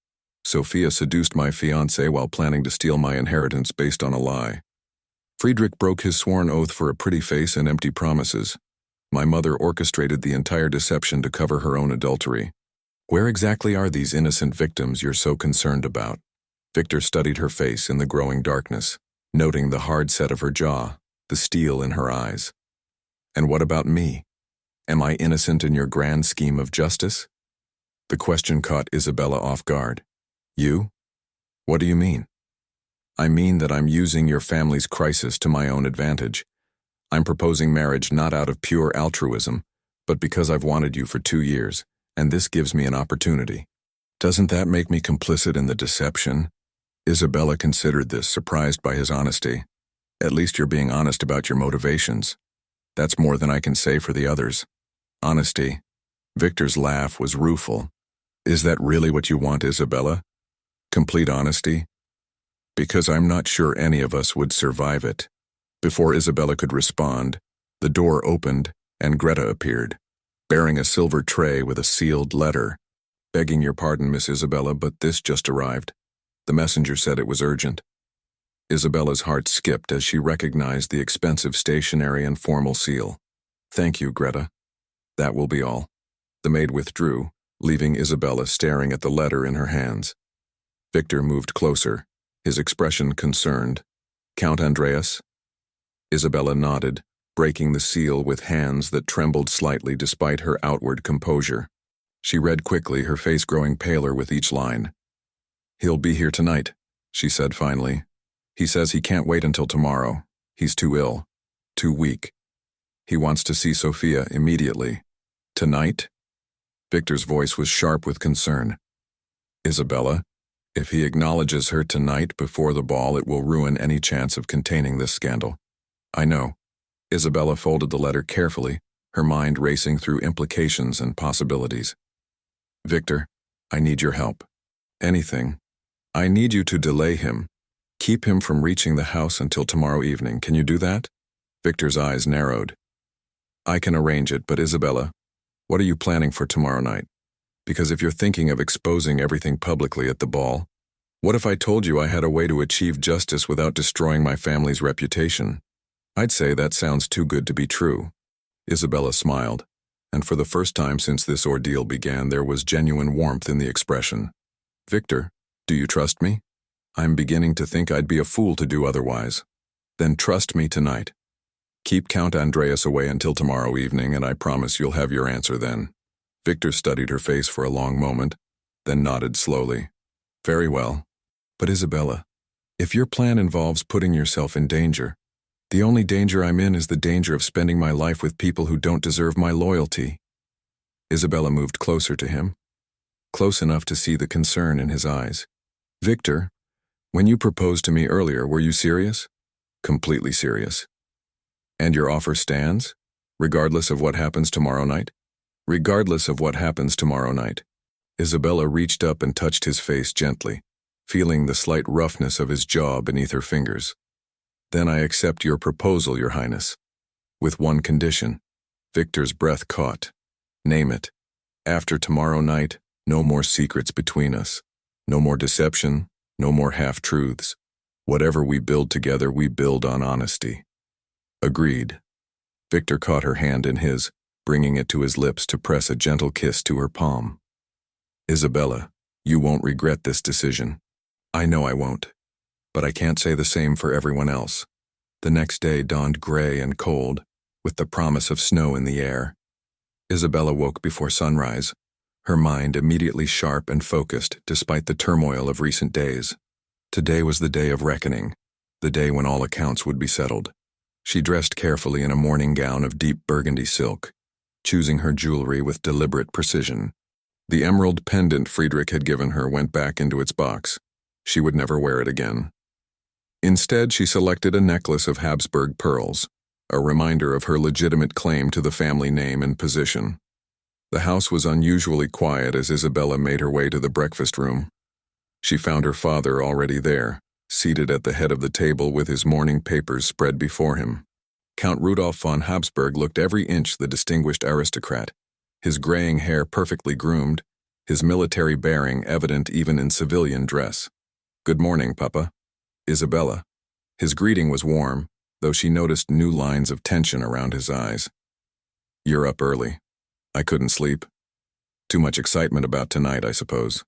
Sophia seduced my fiancé while planning to steal my inheritance based on a lie. Friedrich broke his sworn oath for a pretty face and empty promises. My mother orchestrated the entire deception to cover her own adultery. Where exactly are these innocent victims you're so concerned about? Victor studied her face in the growing darkness, noting the hard set of her jaw, the steel in her eyes. And what about me? Am I innocent in your grand scheme of justice? The question caught Isabella off guard. You? What do you mean? I mean that I'm using your family's crisis to my own advantage. I'm proposing marriage not out of pure altruism, but because I've wanted you for 2 years, and this gives me an opportunity. Doesn't that make me complicit in the deception? Isabella considered this, surprised by his honesty. At least you're being honest about your motivations. That's more than I can say for the others. Honesty. Victor's laugh was rueful. Is that really what you want, Isabella? Complete honesty? Because I'm not sure any of us would survive it. Before Isabella could respond, the door opened and Greta appeared, bearing a silver tray with a sealed letter. Begging your pardon, Miss Isabella, but this just arrived. The messenger said it was urgent. Isabella's heart skipped as she recognized the expensive stationery and formal seal. Thank you, Greta. That will be all. The maid withdrew, leaving Isabella staring at the letter in her hands. Victor moved closer, his expression concerned. Count Andreas? Isabella nodded, breaking the seal with hands that trembled slightly despite her outward composure. She read quickly, her face growing paler with each line. He'll be here tonight, she said finally. He says he can't wait until tomorrow. He's too ill, too weak. He wants to see Sophia immediately. Tonight? Victor's voice was sharp with concern. Isabella, if he acknowledges her tonight before the ball, it will ruin any chance of containing this scandal. I know. Isabella folded the letter carefully, her mind racing through implications and possibilities. Victor, I need your help. Anything. I need you to delay him. Keep him from reaching the house until tomorrow evening. Can you do that? Victor's eyes narrowed. I can arrange it, but Isabella, what are you planning for tomorrow night? Because if you're thinking of exposing everything publicly at the ball, what if I told you I had a way to achieve justice without destroying my family's reputation? I'd say that sounds too good to be true. Isabella smiled, and for the first time since this ordeal began, there was genuine warmth in the expression. Victor, do you trust me? I'm beginning to think I'd be a fool to do otherwise. Then trust me tonight. Keep Count Andreas away until tomorrow evening, and I promise you'll have your answer then. Victor studied her face for a long moment, then nodded slowly. Very well. But Isabella, if your plan involves putting yourself in danger, the only danger I'm in is the danger of spending my life with people who don't deserve my loyalty. Isabella moved closer to him, close enough to see the concern in his eyes. Victor, when you proposed to me earlier, were you serious? Completely serious. And your offer stands, regardless of what happens tomorrow night? Regardless of what happens tomorrow night. Isabella reached up and touched his face gently, feeling the slight roughness of his jaw beneath her fingers. Then I accept your proposal, Your Highness. With one condition. Victor's breath caught. Name it. After tomorrow night, no more secrets between us. No more deception, no more half-truths. Whatever we build together, we build on honesty. Agreed. Victor caught her hand in his, bringing it to his lips to press a gentle kiss to her palm. Isabella, you won't regret this decision. I know I won't. But I can't say the same for everyone else. The next day dawned gray and cold, with the promise of snow in the air. Isabella woke before sunrise, her mind immediately sharp and focused despite the turmoil of recent days. Today was the day of reckoning, the day when all accounts would be settled. She dressed carefully in a morning gown of deep burgundy silk, choosing her jewelry with deliberate precision. The emerald pendant Friedrich had given her went back into its box. She would never wear it again. Instead, she selected a necklace of Habsburg pearls, a reminder of her legitimate claim to the family name and position. The house was unusually quiet as Isabella made her way to the breakfast room. She found her father already there, seated at the head of the table with his morning papers spread before him. Count Rudolf von Habsburg looked every inch the distinguished aristocrat, his graying hair perfectly groomed, his military bearing evident even in civilian dress. Good morning, Papa. Isabella. His greeting was warm, though she noticed new lines of tension around his eyes. You're up early. I couldn't sleep. Too much excitement about tonight, I suppose.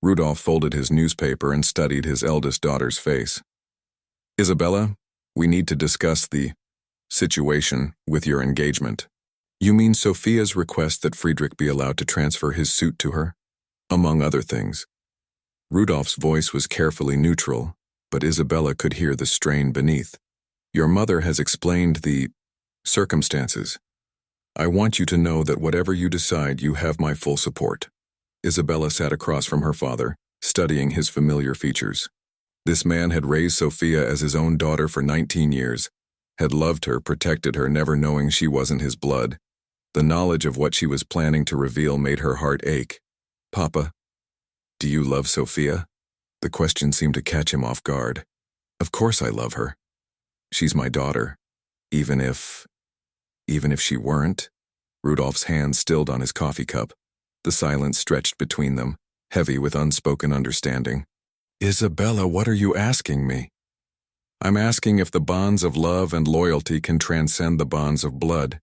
Rudolf folded his newspaper and studied his eldest daughter's face. Isabella, we need to discuss the situation with your engagement. You mean Sophia's request that Friedrich be allowed to transfer his suit to her? Among other things. Rudolf's voice was carefully neutral, but Isabella could hear the strain beneath. Your mother has explained the circumstances. I want you to know that whatever you decide, you have my full support. Isabella sat across from her father, studying his familiar features. This man had raised Sophia as his own daughter for 19 years, had loved her, protected her, never knowing she wasn't his blood. The knowledge of what she was planning to reveal made her heart ache. Papa, do you love Sophia? The question seemed to catch him off guard. Of course I love her. She's my daughter. Even if she weren't? Rudolf's hand stilled on his coffee cup. The silence stretched between them, heavy with unspoken understanding. Isabella, what are you asking me? I'm asking if the bonds of love and loyalty can transcend the bonds of blood.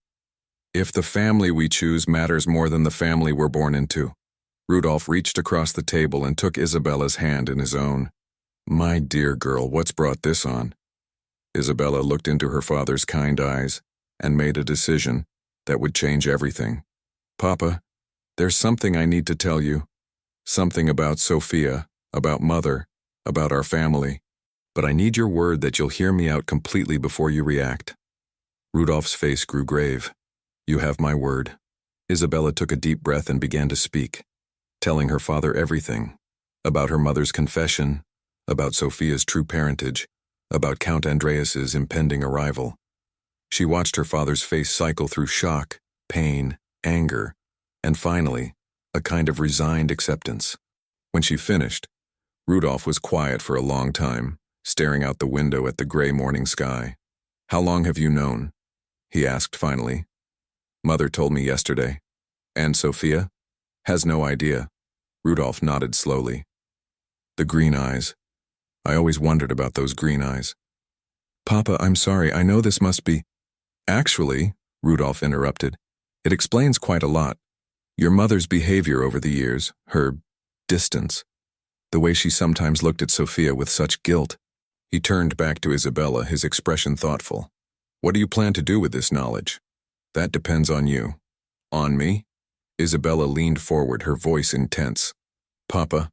If the family we choose matters more than the family we're born into. Rudolf reached across the table and took Isabella's hand in his own. My dear girl, what's brought this on? Isabella looked into her father's kind eyes and made a decision that would change everything. Papa, there's something I need to tell you. Something about Sophia, about Mother, about our family. But I need your word that you'll hear me out completely before you react. Rudolf's face grew grave. You have my word. Isabella took a deep breath and began to speak, telling her father everything. About her mother's confession, about Sophia's true parentage, about Count Andreas's impending arrival. She watched her father's face cycle through shock, pain, anger, and finally, a kind of resigned acceptance. When she finished, Rudolph was quiet for a long time, staring out the window at the gray morning sky. "How long have you known?" he asked finally. "Mother told me yesterday." "And Sophia?" "Has no idea." Rudolph nodded slowly. "The green eyes. I always wondered about those green eyes." "Papa, I'm sorry, I know this must be—" "Actually," Rudolph interrupted, "it explains quite a lot. Your mother's behavior over the years, her distance, the way she sometimes looked at Sophia with such guilt." He turned back to Isabella, his expression thoughtful. "What do you plan to do with this knowledge?" "That depends on you." "On me?" Isabella leaned forward, her voice intense. "Papa,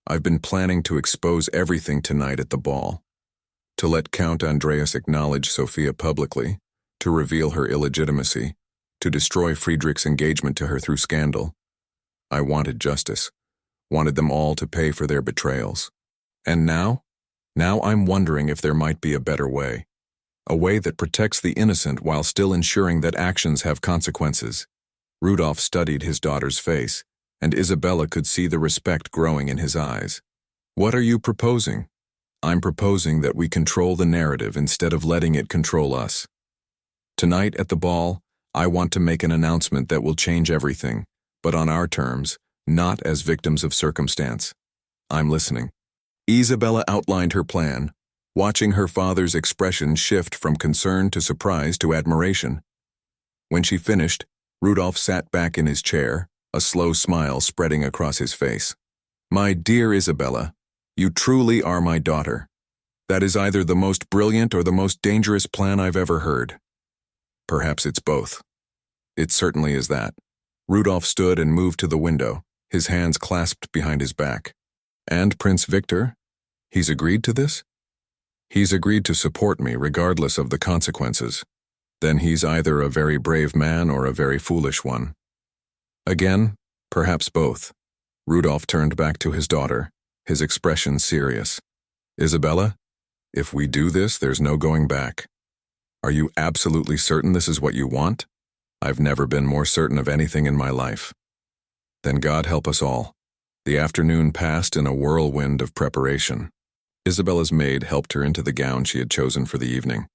I've been planning to expose everything tonight at the ball. To let Count Andreas acknowledge Sophia publicly, to reveal her illegitimacy, to destroy Friedrich's engagement to her through scandal. I wanted justice, wanted them all to pay for their betrayals. And now? Now I'm wondering if there might be a better way. A way that protects the innocent while still ensuring that actions have consequences." Rudolph studied his daughter's face, and Isabella could see the respect growing in his eyes. "What are you proposing?" "I'm proposing that we control the narrative instead of letting it control us. Tonight at the ball, I want to make an announcement that will change everything, but on our terms, not as victims of circumstance." "I'm listening." Isabella outlined her plan, watching her father's expression shift from concern to surprise to admiration. When she finished, Rudolph sat back in his chair, a slow smile spreading across his face. "My dear Isabella, you truly are my daughter. That is either the most brilliant or the most dangerous plan I've ever heard." "Perhaps it's both." "It certainly is that." Rudolph stood and moved to the window, his hands clasped behind his back. "And Prince Victor? He's agreed to this?" "He's agreed to support me regardless of the consequences. Then he's either a very brave man or a very foolish one." "Again, perhaps both." Rudolph turned back to his daughter, his expression serious. "Isabella, if we do this, there's no going back. Are you absolutely certain this is what you want?" "I've never been more certain of anything in my life." "Then God help us all." The afternoon passed in a whirlwind of preparation. Isabella's maid helped her into the gown she had chosen for the evening,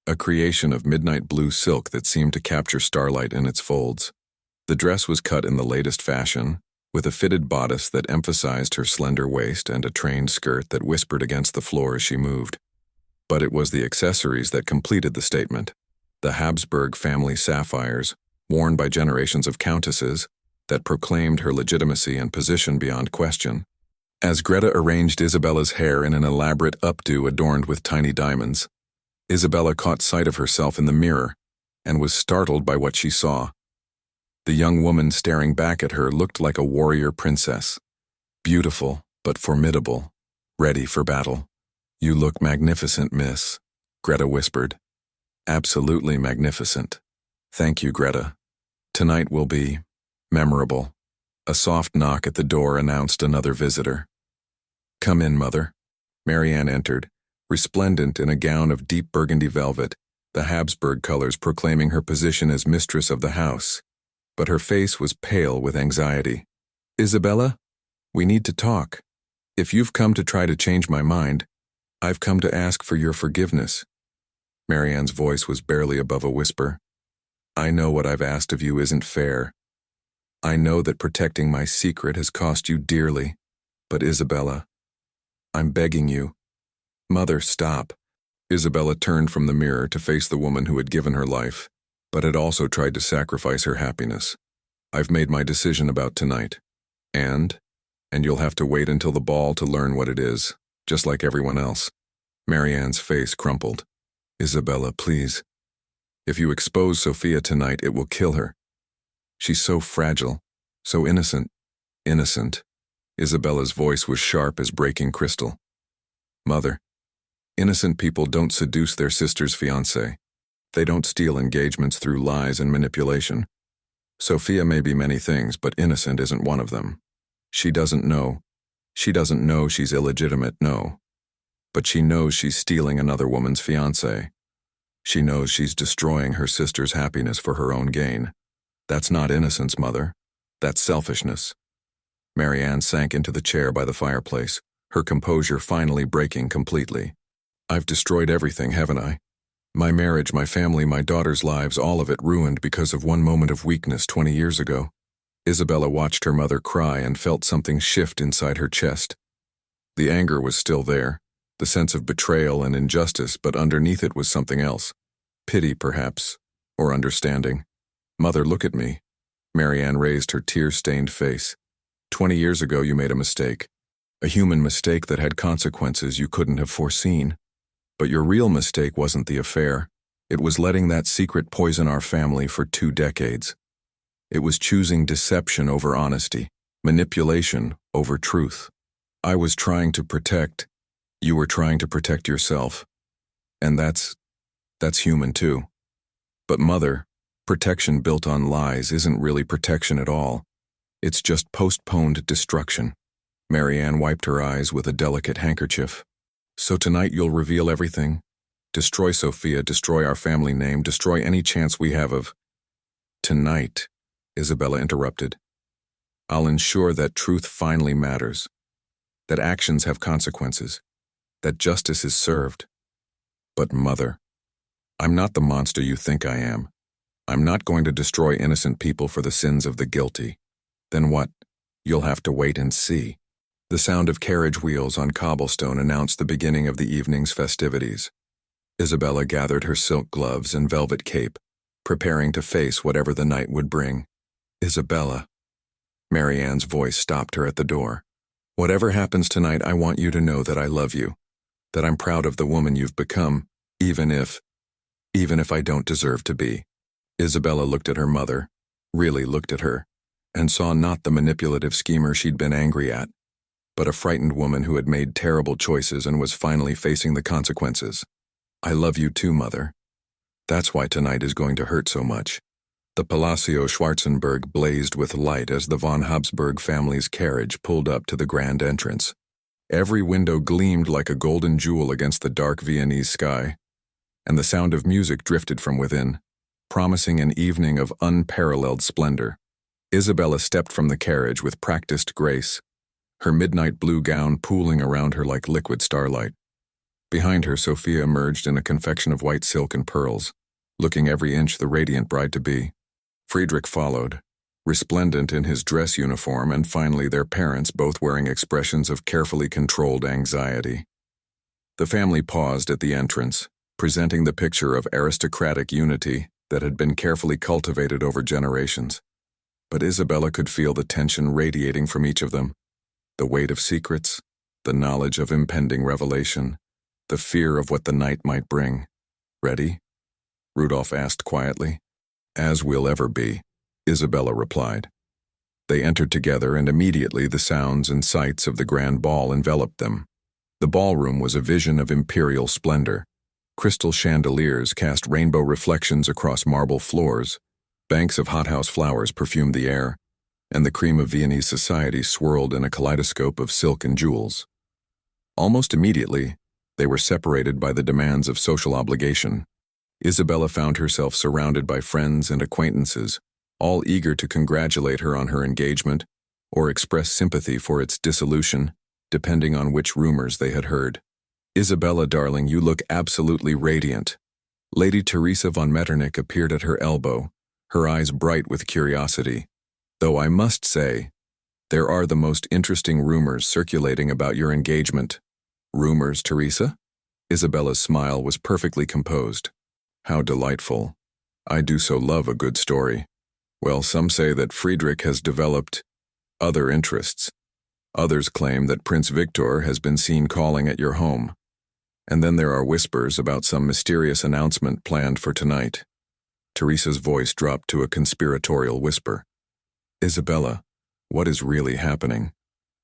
a creation of midnight blue silk that seemed to capture starlight in its folds. The dress was cut in the latest fashion, with a fitted bodice that emphasized her slender waist and a trained skirt that whispered against the floor as she moved. But it was the accessories that completed the statement. The Habsburg family sapphires, worn by generations of countesses, that proclaimed her legitimacy and position beyond question. As Greta arranged Isabella's hair in an elaborate updo adorned with tiny diamonds, Isabella caught sight of herself in the mirror and was startled by what she saw. The young woman staring back at her looked like a warrior princess, beautiful but formidable, ready for battle. "You look magnificent, miss," Greta whispered. "Absolutely magnificent. Thank you, Greta. Tonight will be memorable." A soft knock at the door announced another visitor. "Come in, Mother." Marianne entered, resplendent in a gown of deep burgundy velvet, the Habsburg colors proclaiming her position as mistress of the house. But her face was pale with anxiety. "Isabella, we need to talk. If you've come to try to change my mind, I've come to ask for your forgiveness." Marianne's voice was barely above a whisper. "I know what I've asked of you isn't fair. I know that protecting my secret has cost you dearly, but Isabella, I'm begging you." "Mother, stop." Isabella turned from the mirror to face the woman who had given her life, but had also tried to sacrifice her happiness. "I've made my decision about tonight, and you'll have to wait until the ball to learn what it is, just like everyone else." Marianne's face crumpled. "Isabella, please. If you expose Sophia tonight, it will kill her. She's so fragile, so innocent." "Innocent." Isabella's voice was sharp as breaking crystal. "Mother, innocent people don't seduce their sister's fiancé. They don't steal engagements through lies and manipulation. Sophia may be many things, but innocent isn't one of them. She doesn't know. She doesn't know she's illegitimate, no. But she knows she's stealing another woman's fiancé. She knows she's destroying her sister's happiness for her own gain. That's not innocence, Mother. That's selfishness. Marianne sank into the chair by the fireplace, her composure finally breaking completely. I've destroyed everything, haven't I? My marriage, my family, my daughter's lives, all of it ruined because of one moment of weakness 20 years ago. Isabella watched her mother cry and felt something shift inside her chest. The anger was still there, the sense of betrayal and injustice, but underneath it was something else. Pity, perhaps, or understanding. Mother, look at me. Marianne raised her tear-stained face. 20 years ago you made a mistake. A human mistake that had consequences you couldn't have foreseen. But your real mistake wasn't the affair. It was letting that secret poison our family for 2 decades. It was choosing deception over honesty, manipulation over truth. I was trying to protect. You were trying to protect yourself. And that's human too. But Mother, protection built on lies isn't really protection at all. It's just postponed destruction. Marianne wiped her eyes with a delicate handkerchief. So tonight you'll reveal everything? Destroy Sophia, destroy our family name, destroy any chance we have of... Tonight, Isabella interrupted. I'll ensure that truth finally matters, that actions have consequences, that justice is served. But Mother, I'm not the monster you think I am. I'm not going to destroy innocent people for the sins of the guilty. Then what? You'll have to wait and see. The sound of carriage wheels on cobblestone announced the beginning of the evening's festivities. Isabella gathered her silk gloves and velvet cape, preparing to face whatever the night would bring. Isabella. Marianne's voice stopped her at the door. Whatever happens tonight, I want you to know that I love you, that I'm proud of the woman you've become, even if I don't deserve to be. Isabella looked at her mother, really looked at her, and saw not the manipulative schemer she'd been angry at, but a frightened woman who had made terrible choices and was finally facing the consequences. I love you too, Mother. That's why tonight is going to hurt so much. The Palacio Schwarzenberg blazed with light as the von Habsburg family's carriage pulled up to the grand entrance. Every window gleamed like a golden jewel against the dark Viennese sky, and the sound of music drifted from within, promising an evening of unparalleled splendor. Isabella stepped from the carriage with practiced grace, her midnight blue gown pooling around her like liquid starlight. Behind her, Sophia emerged in a confection of white silk and pearls, looking every inch the radiant bride-to-be. Friedrich followed, resplendent in his dress uniform, and finally their parents, both wearing expressions of carefully controlled anxiety. The family paused at the entrance, presenting the picture of aristocratic unity that had been carefully cultivated over generations. But Isabella could feel the tension radiating from each of them, the weight of secrets, the knowledge of impending revelation, the fear of what the night might bring. Ready? Rudolph asked quietly. As we'll ever be, Isabella replied. They entered together, and immediately the sounds and sights of the grand ball enveloped them. The ballroom was a vision of imperial splendor. Crystal chandeliers cast rainbow reflections across marble floors, banks of hothouse flowers perfumed the air, and the cream of Viennese society swirled in a kaleidoscope of silk and jewels. Almost immediately, they were separated by the demands of social obligation. Isabella found herself surrounded by friends and acquaintances, all eager to congratulate her on her engagement or express sympathy for its dissolution, depending on which rumors they had heard. Isabella, darling, you look absolutely radiant. Lady Teresa von Metternich appeared at her elbow, her eyes bright with curiosity. Though I must say, there are the most interesting rumors circulating about your engagement. Rumors, Teresa? Isabella's smile was perfectly composed. How delightful. I do so love a good story. Well, some say that Friedrich has developed other interests. Others claim that Prince Victor has been seen calling at your home. And then there are whispers about some mysterious announcement planned for tonight. Teresa's voice dropped to a conspiratorial whisper. Isabella, what is really happening?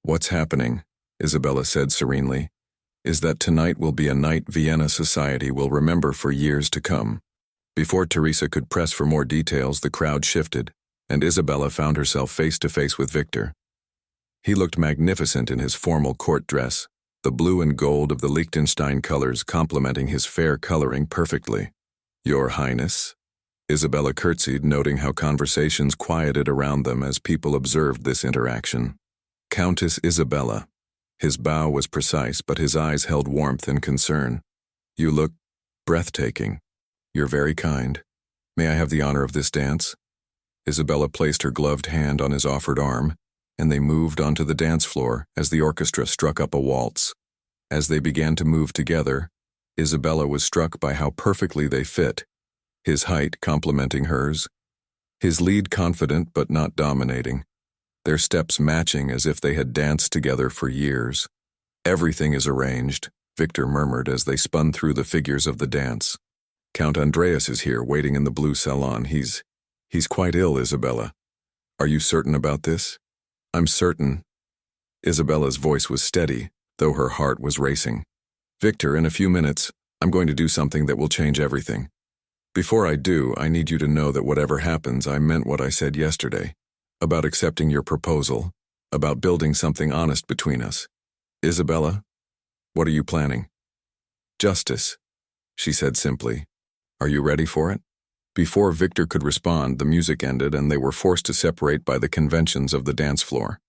What's happening, Isabella said serenely, is that tonight will be a night Vienna society will remember for years to come. Before Teresa could press for more details, the crowd shifted, and Isabella found herself face to face with Victor. He looked magnificent in his formal court dress, the blue and gold of the Liechtenstein colors complementing his fair coloring perfectly. Your Highness? Isabella curtsied, noting how conversations quieted around them as people observed this interaction. Countess Isabella. His bow was precise, but his eyes held warmth and concern. You look breathtaking. You're very kind. May I have the honor of this dance? Isabella placed her gloved hand on his offered arm, and they moved onto the dance floor as the orchestra struck up a waltz. As they began to move together, Isabella was struck by how perfectly they fit, his height complementing hers, his lead confident but not dominating, their steps matching as if they had danced together for years. Everything is arranged, Victor murmured as they spun through the figures of the dance. Count Andreas is here, waiting in the blue salon. He's quite ill, Isabella. Are you certain about this? I'm certain. Isabella's voice was steady, though her heart was racing. Victor, in a few minutes, I'm going to do something that will change everything. Before I do, I need you to know that whatever happens, I meant what I said yesterday, about accepting your proposal, about building something honest between us. Isabella, what are you planning? Justice, she said simply. Are you ready for it? Before Victor could respond, the music ended and they were forced to separate by the conventions of the dance floor.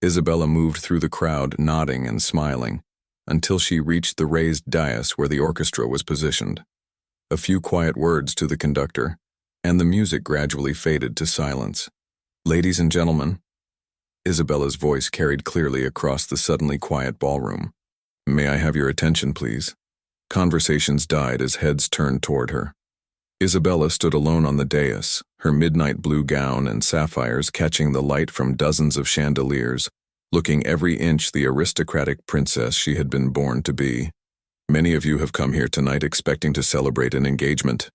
Isabella moved through the crowd, nodding and smiling, until she reached the raised dais where the orchestra was positioned. A few quiet words to the conductor, and the music gradually faded to silence. Ladies and gentlemen, Isabella's voice carried clearly across the suddenly quiet ballroom. May I have your attention, please? Conversations died as heads turned toward her. Isabella stood alone on the dais, her midnight blue gown and sapphires catching the light from dozens of chandeliers, looking every inch the aristocratic princess she had been born to be. Many of you have come here tonight expecting to celebrate an engagement,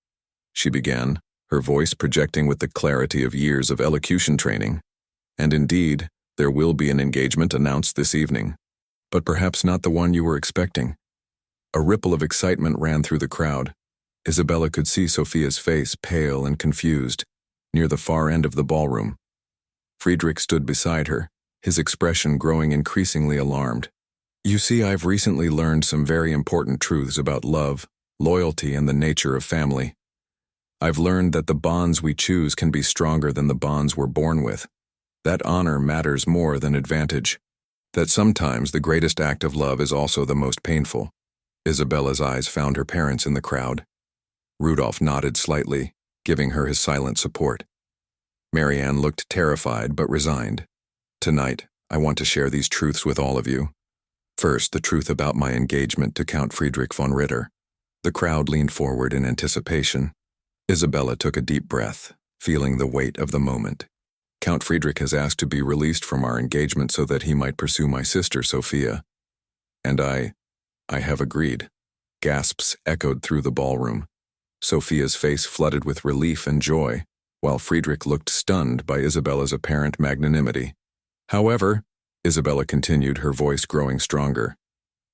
she began, her voice projecting with the clarity of years of elocution training. And indeed, there will be an engagement announced this evening, but perhaps not the one you were expecting. A ripple of excitement ran through the crowd. Isabella could see Sophia's face, pale and confused, near the far end of the ballroom. Friedrich stood beside her, his expression growing increasingly alarmed. You see, I've recently learned some very important truths about love, loyalty, and the nature of family. I've learned that the bonds we choose can be stronger than the bonds we're born with, that honor matters more than advantage, that sometimes the greatest act of love is also the most painful. Isabella's eyes found her parents in the crowd. Rudolph nodded slightly, giving her his silent support. Marianne looked terrified but resigned. Tonight, I want to share these truths with all of you. First, the truth about my engagement to Count Friedrich von Ritter. The crowd leaned forward in anticipation. Isabella took a deep breath, feeling the weight of the moment. Count Friedrich has asked to be released from our engagement so that he might pursue my sister, Sophia. And I have agreed. Gasps echoed through the ballroom. Sophia's face flooded with relief and joy, while Friedrich looked stunned by Isabella's apparent magnanimity. However, Isabella continued, her voice growing stronger,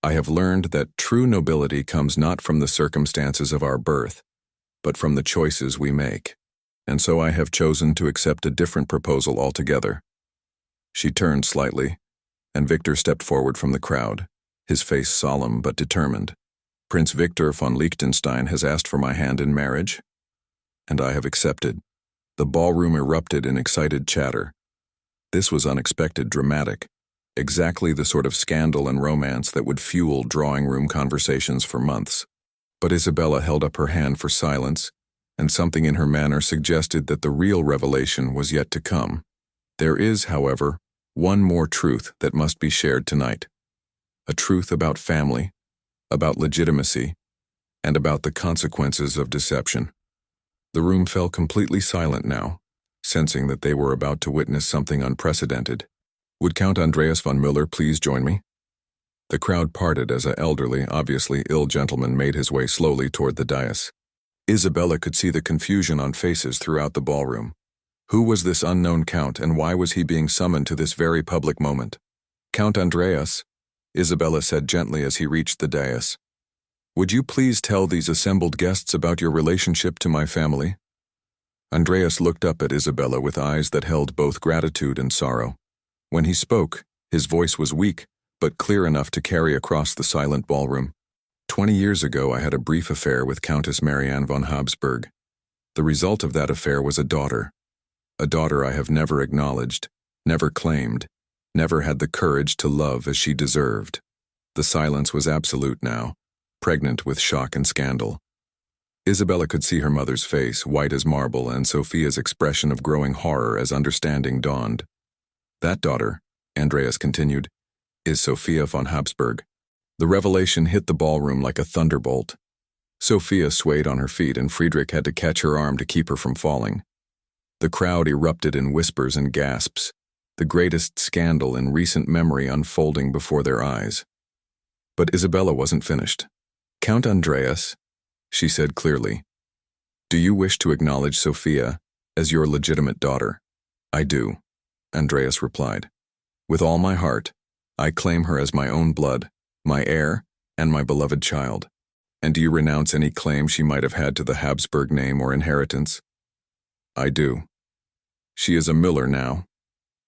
I have learned that true nobility comes not from the circumstances of our birth, but from the choices we make, and so I have chosen to accept a different proposal altogether. She turned slightly, and Victor stepped forward from the crowd, his face solemn but determined. Prince Victor von Liechtenstein has asked for my hand in marriage, and I have accepted. The ballroom erupted in excited chatter. This was unexpected, dramatic, exactly the sort of scandal and romance that would fuel drawing-room conversations for months. But Isabella held up her hand for silence, and something in her manner suggested that the real revelation was yet to come. There is, however, one more truth that must be shared tonight. A truth about family, about legitimacy, and about the consequences of deception. The room fell completely silent now, sensing that they were about to witness something unprecedented. Would Count Andreas von Müller please join me? The crowd parted as an elderly, obviously ill gentleman made his way slowly toward the dais. Isabella could see the confusion on faces throughout the ballroom. Who was this unknown count, and why was he being summoned to this very public moment? Count Andreas, Isabella said gently as he reached the dais. Would you please tell these assembled guests about your relationship to my family? Andreas looked up at Isabella with eyes that held both gratitude and sorrow. When he spoke, his voice was weak, but clear enough to carry across the silent ballroom. 20 years ago, I had a brief affair with Countess Marianne von Habsburg. The result of that affair was a daughter I have never acknowledged, never claimed, never had the courage to love as she deserved. The silence was absolute now, pregnant with shock and scandal. Isabella could see her mother's face, white as marble, and Sophia's expression of growing horror as understanding dawned. That daughter, Andreas continued, is Sophia von Habsburg. The revelation hit the ballroom like a thunderbolt. Sophia swayed on her feet, and Friedrich had to catch her arm to keep her from falling. The crowd erupted in whispers and gasps, the greatest scandal in recent memory unfolding before their eyes. But Isabella wasn't finished. "Count Andreas," she said clearly, "do you wish to acknowledge Sophia as your legitimate daughter?" "I do," Andreas replied. "With all my heart, I claim her as my own blood, my heir, and my beloved child." "And do you renounce any claim she might have had to the Habsburg name or inheritance?" "I do. She is a Müller now,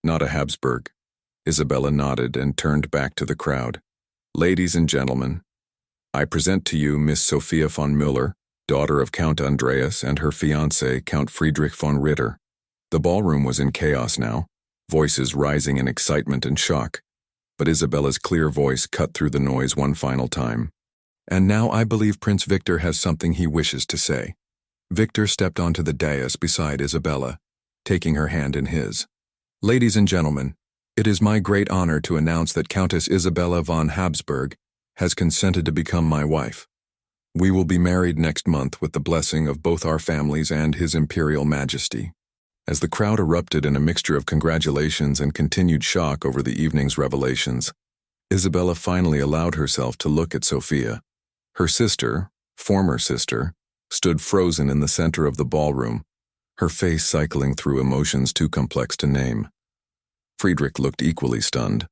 not a Habsburg." Isabella nodded and turned back to the crowd. "Ladies and gentlemen, I present to you Miss Sophia von Müller, daughter of Count Andreas and her fiancé, Count Friedrich von Ritter." The ballroom was in chaos now, voices rising in excitement and shock, but Isabella's clear voice cut through the noise one final time. "And now I believe Prince Victor has something he wishes to say." Victor stepped onto the dais beside Isabella, taking her hand in his. "Ladies and gentlemen, it is my great honor to announce that Countess Isabella von Habsburg has consented to become my wife. We will be married next month with the blessing of both our families and His Imperial Majesty." As the crowd erupted in a mixture of congratulations and continued shock over the evening's revelations, Isabella finally allowed herself to look at Sophia. Her sister, former sister, stood frozen in the center of the ballroom, her face cycling through emotions too complex to name. Friedrich looked equally stunned,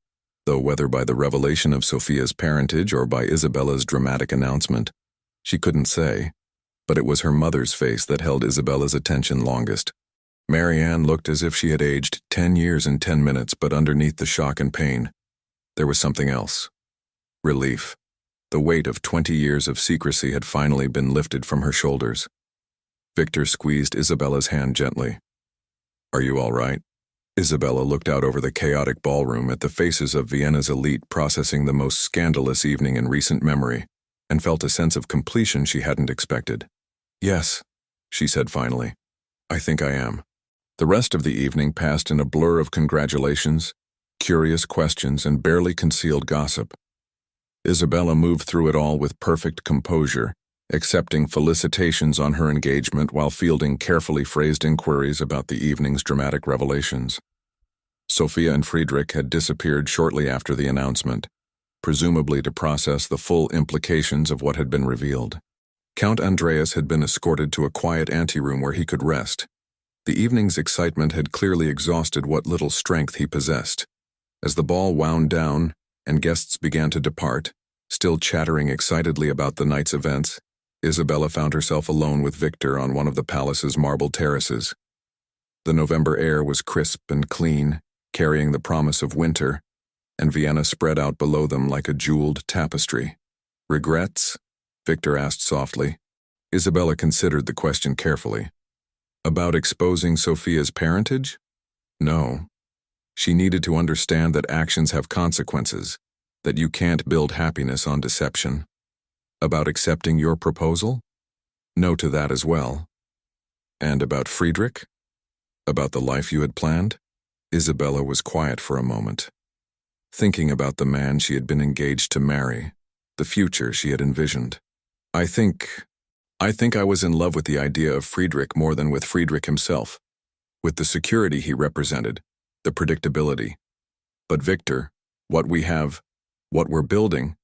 though whether by the revelation of Sophia's parentage or by Isabella's dramatic announcement, she couldn't say, but it was her mother's face that held Isabella's attention longest. Marianne looked as if she had aged 10 years in 10 minutes, but underneath the shock and pain, there was something else. Relief. The weight of 20 years of secrecy had finally been lifted from her shoulders. Victor squeezed Isabella's hand gently. "Are you all right?" Isabella looked out over the chaotic ballroom at the faces of Vienna's elite processing the most scandalous evening in recent memory, and felt a sense of completion she hadn't expected. "Yes," she said finally. "I think I am." The rest of the evening passed in a blur of congratulations, curious questions, and barely concealed gossip. Isabella moved through it all with perfect composure, accepting felicitations on her engagement while fielding carefully phrased inquiries about the evening's dramatic revelations. Sophia and Friedrich had disappeared shortly after the announcement, presumably to process the full implications of what had been revealed. Count Andreas had been escorted to a quiet anteroom where he could rest. The evening's excitement had clearly exhausted what little strength he possessed. As the ball wound down and guests began to depart, still chattering excitedly about the night's events, Isabella found herself alone with Victor on one of the palace's marble terraces. The November air was crisp and clean, carrying the promise of winter, and Vienna spread out below them like a jeweled tapestry. "Regrets?" Victor asked softly. Isabella considered the question carefully. "About exposing Sophia's parentage? No. She needed to understand that actions have consequences, that you can't build happiness on deception. About accepting your proposal? No to that as well. And about Friedrich? About the life you had planned?" Isabella was quiet for a moment, thinking about the man she had been engaged to marry, the future she had envisioned. I think I was in love with the idea of Friedrich more than with Friedrich himself, with the security he represented, the predictability. But Victor, what we have, what we're building,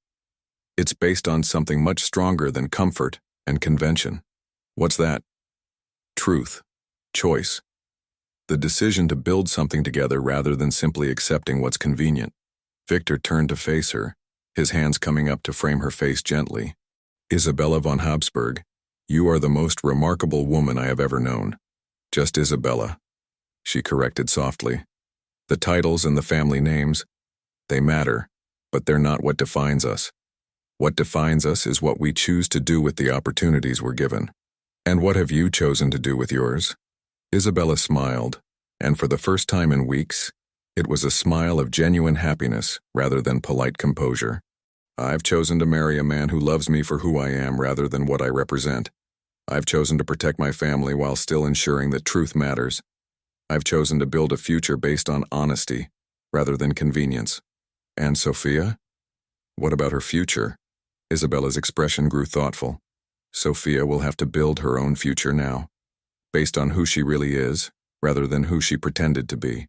it's based on something much stronger than comfort and convention." "What's that?" "Truth. Choice. The decision to build something together rather than simply accepting what's convenient." Victor turned to face her, his hands coming up to frame her face gently. "Isabella von Habsburg, you are the most remarkable woman I have ever known." "Just Isabella," she corrected softly. "The titles and the family names, they matter, but they're not what defines us. What defines us is what we choose to do with the opportunities we're given." And what have you chosen to do with yours? Isabella smiled, and for the first time in weeks, it was a smile of genuine happiness rather than polite composure. I've chosen to marry a man who loves me for who I am rather than what I represent. I've chosen to protect my family while still ensuring that truth matters. I've chosen to build a future based on honesty rather than convenience. And Sophia? What about her future? Isabella's expression grew thoughtful. Sophia will have to build her own future now, based on who she really is, rather than who she pretended to be.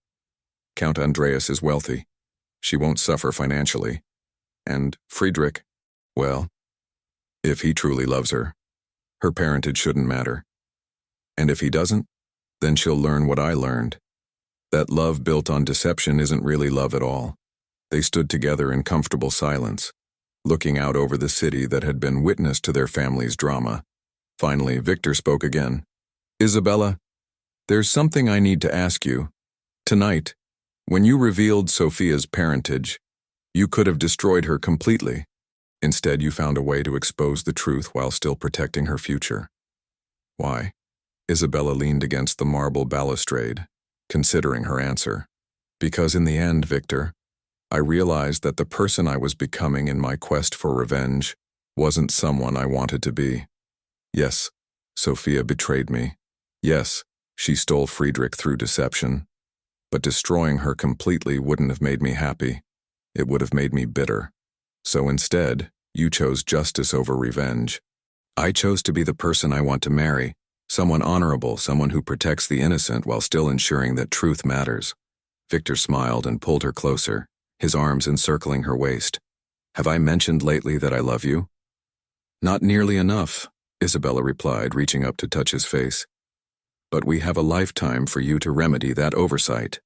Count Andreas is wealthy. She won't suffer financially. And Friedrich, well, if he truly loves her, her parentage shouldn't matter. And if he doesn't, then she'll learn what I learned. That love built on deception isn't really love at all. They stood together in comfortable silence, looking out over the city that had been witness to their family's drama. Finally, Victor spoke again. Isabella, there's something I need to ask you. Tonight, when you revealed Sophia's parentage, you could have destroyed her completely. Instead, you found a way to expose the truth while still protecting her future. Why? Isabella leaned against the marble balustrade, considering her answer. Because in the end, Victor, I realized that the person I was becoming in my quest for revenge wasn't someone I wanted to be. Yes, Sophia betrayed me. Yes, she stole Friedrich through deception. But destroying her completely wouldn't have made me happy. It would have made me bitter. So instead, you chose justice over revenge. I chose to be the person I want to marry, someone honorable, someone who protects the innocent while still ensuring that truth matters. Victor smiled and pulled her closer, his arms encircling her waist. Have I mentioned lately that I love you? Not nearly enough, Isabella replied, reaching up to touch his face. But we have a lifetime for you to remedy that oversight.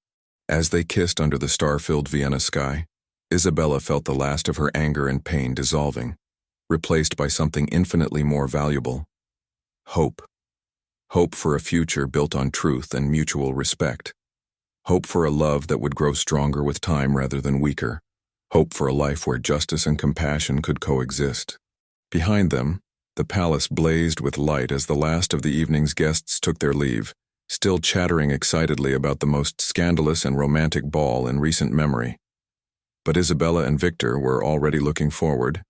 As they kissed under the star-filled Vienna sky, Isabella felt the last of her anger and pain dissolving, replaced by something infinitely more valuable. Hope. Hope for a future built on truth and mutual respect. Hope for a love that would grow stronger with time rather than weaker. Hope for a life where justice and compassion could coexist. Behind them, the palace blazed with light as the last of the evening's guests took their leave, still chattering excitedly about the most scandalous and romantic ball in recent memory. But Isabella and Victor were already looking forward,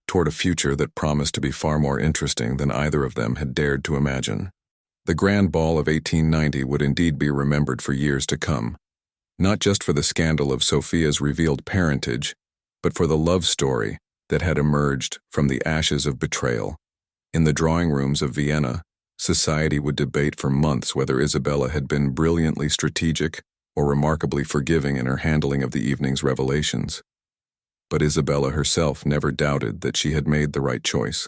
toward a future that promised to be far more interesting than either of them had dared to imagine. The grand ball of 1890 would indeed be remembered for years to come, not just for the scandal of Sophia's revealed parentage, but for the love story that had emerged from the ashes of betrayal. In the drawing rooms of Vienna, society would debate for months whether Isabella had been brilliantly strategic or remarkably forgiving in her handling of the evening's revelations. But Isabella herself never doubted that she had made the right choice.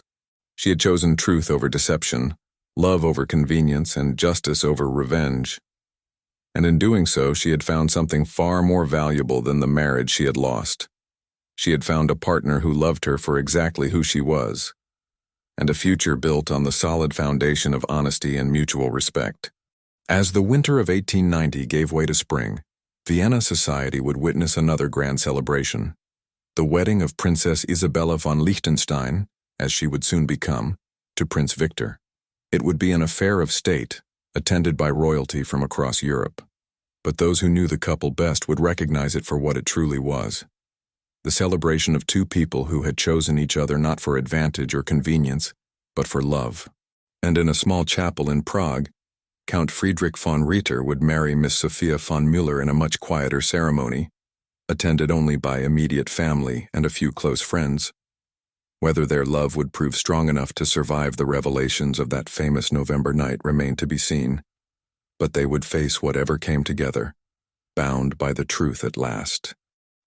She had chosen truth over deception, love over convenience, and justice over revenge. And in doing so, she had found something far more valuable than the marriage she had lost. She had found a partner who loved her for exactly who she was, and a future built on the solid foundation of honesty and mutual respect. As the winter of 1890 gave way to spring, Vienna society would witness another grand celebration. The wedding of Princess Isabella von Liechtenstein, as she would soon become, to Prince Victor. It would be an affair of state, attended by royalty from across Europe. But those who knew the couple best would recognize it for what it truly was. The celebration of two people who had chosen each other not for advantage or convenience, but for love. And in a small chapel in Prague, Count Friedrich von Ritter would marry Miss Sophia von Müller in a much quieter ceremony, attended only by immediate family and a few close friends. Whether their love would prove strong enough to survive the revelations of that famous November night remained to be seen, but they would face whatever came together, bound by the truth at last.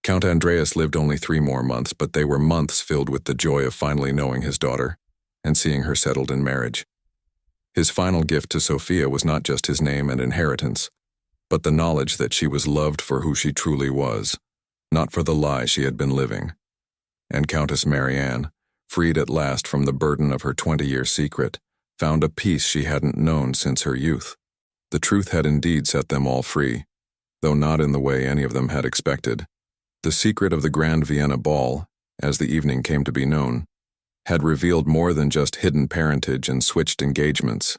Count Andreas lived only 3 more months, but they were months filled with the joy of finally knowing his daughter and seeing her settled in marriage. His final gift to Sophia was not just his name and inheritance, but the knowledge that she was loved for who she truly was, not for the lie she had been living. And Countess Marianne, freed at last from the burden of her 20-year secret, found a peace she hadn't known since her youth. The truth had indeed set them all free, though not in the way any of them had expected. The secret of the Grand Vienna Ball, as the evening came to be known, had revealed more than just hidden parentage and switched engagements.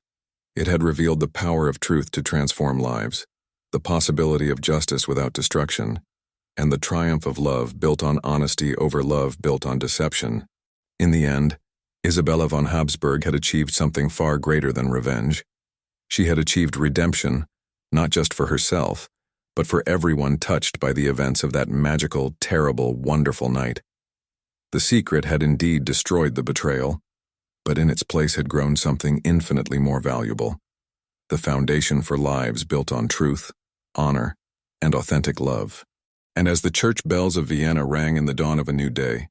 It had revealed the power of truth to transform lives, the possibility of justice without destruction, and the triumph of love built on honesty over love built on deception. In the end, Isabella von Habsburg had achieved something far greater than revenge. She had achieved redemption, not just for herself, but for everyone touched by the events of that magical, terrible, wonderful night. The secret had indeed destroyed the betrayal, but in its place had grown something infinitely more valuable: the foundation for lives built on truth, honor, and authentic love. And as the church bells of Vienna rang in the dawn of a new day,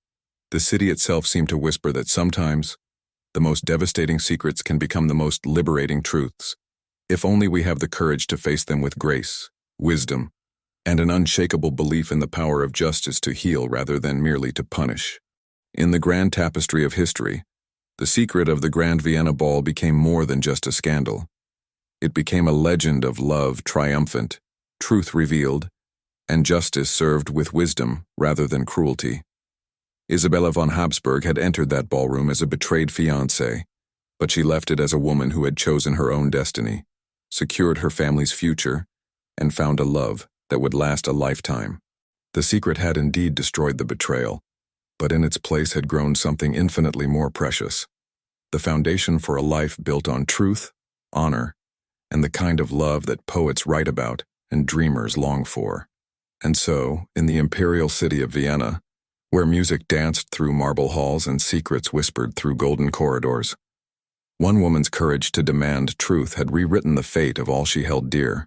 the city itself seemed to whisper that sometimes the most devastating secrets can become the most liberating truths, if only we have the courage to face them with grace, wisdom, and an unshakable belief in the power of justice to heal rather than merely to punish. In the grand tapestry of history, the secret of the Grand Vienna Ball became more than just a scandal. It became a legend of love triumphant, truth revealed, and justice served with wisdom rather than cruelty. Isabella von Habsburg had entered that ballroom as a betrayed fiancé, but she left it as a woman who had chosen her own destiny, secured her family's future, and found a love that would last a lifetime. The secret had indeed destroyed the betrayal, but in its place had grown something infinitely more precious: the foundation for a life built on truth, honor, and the kind of love that poets write about and dreamers long for. And so, in the imperial city of Vienna, where music danced through marble halls and secrets whispered through golden corridors, one woman's courage to demand truth had rewritten the fate of all she held dear.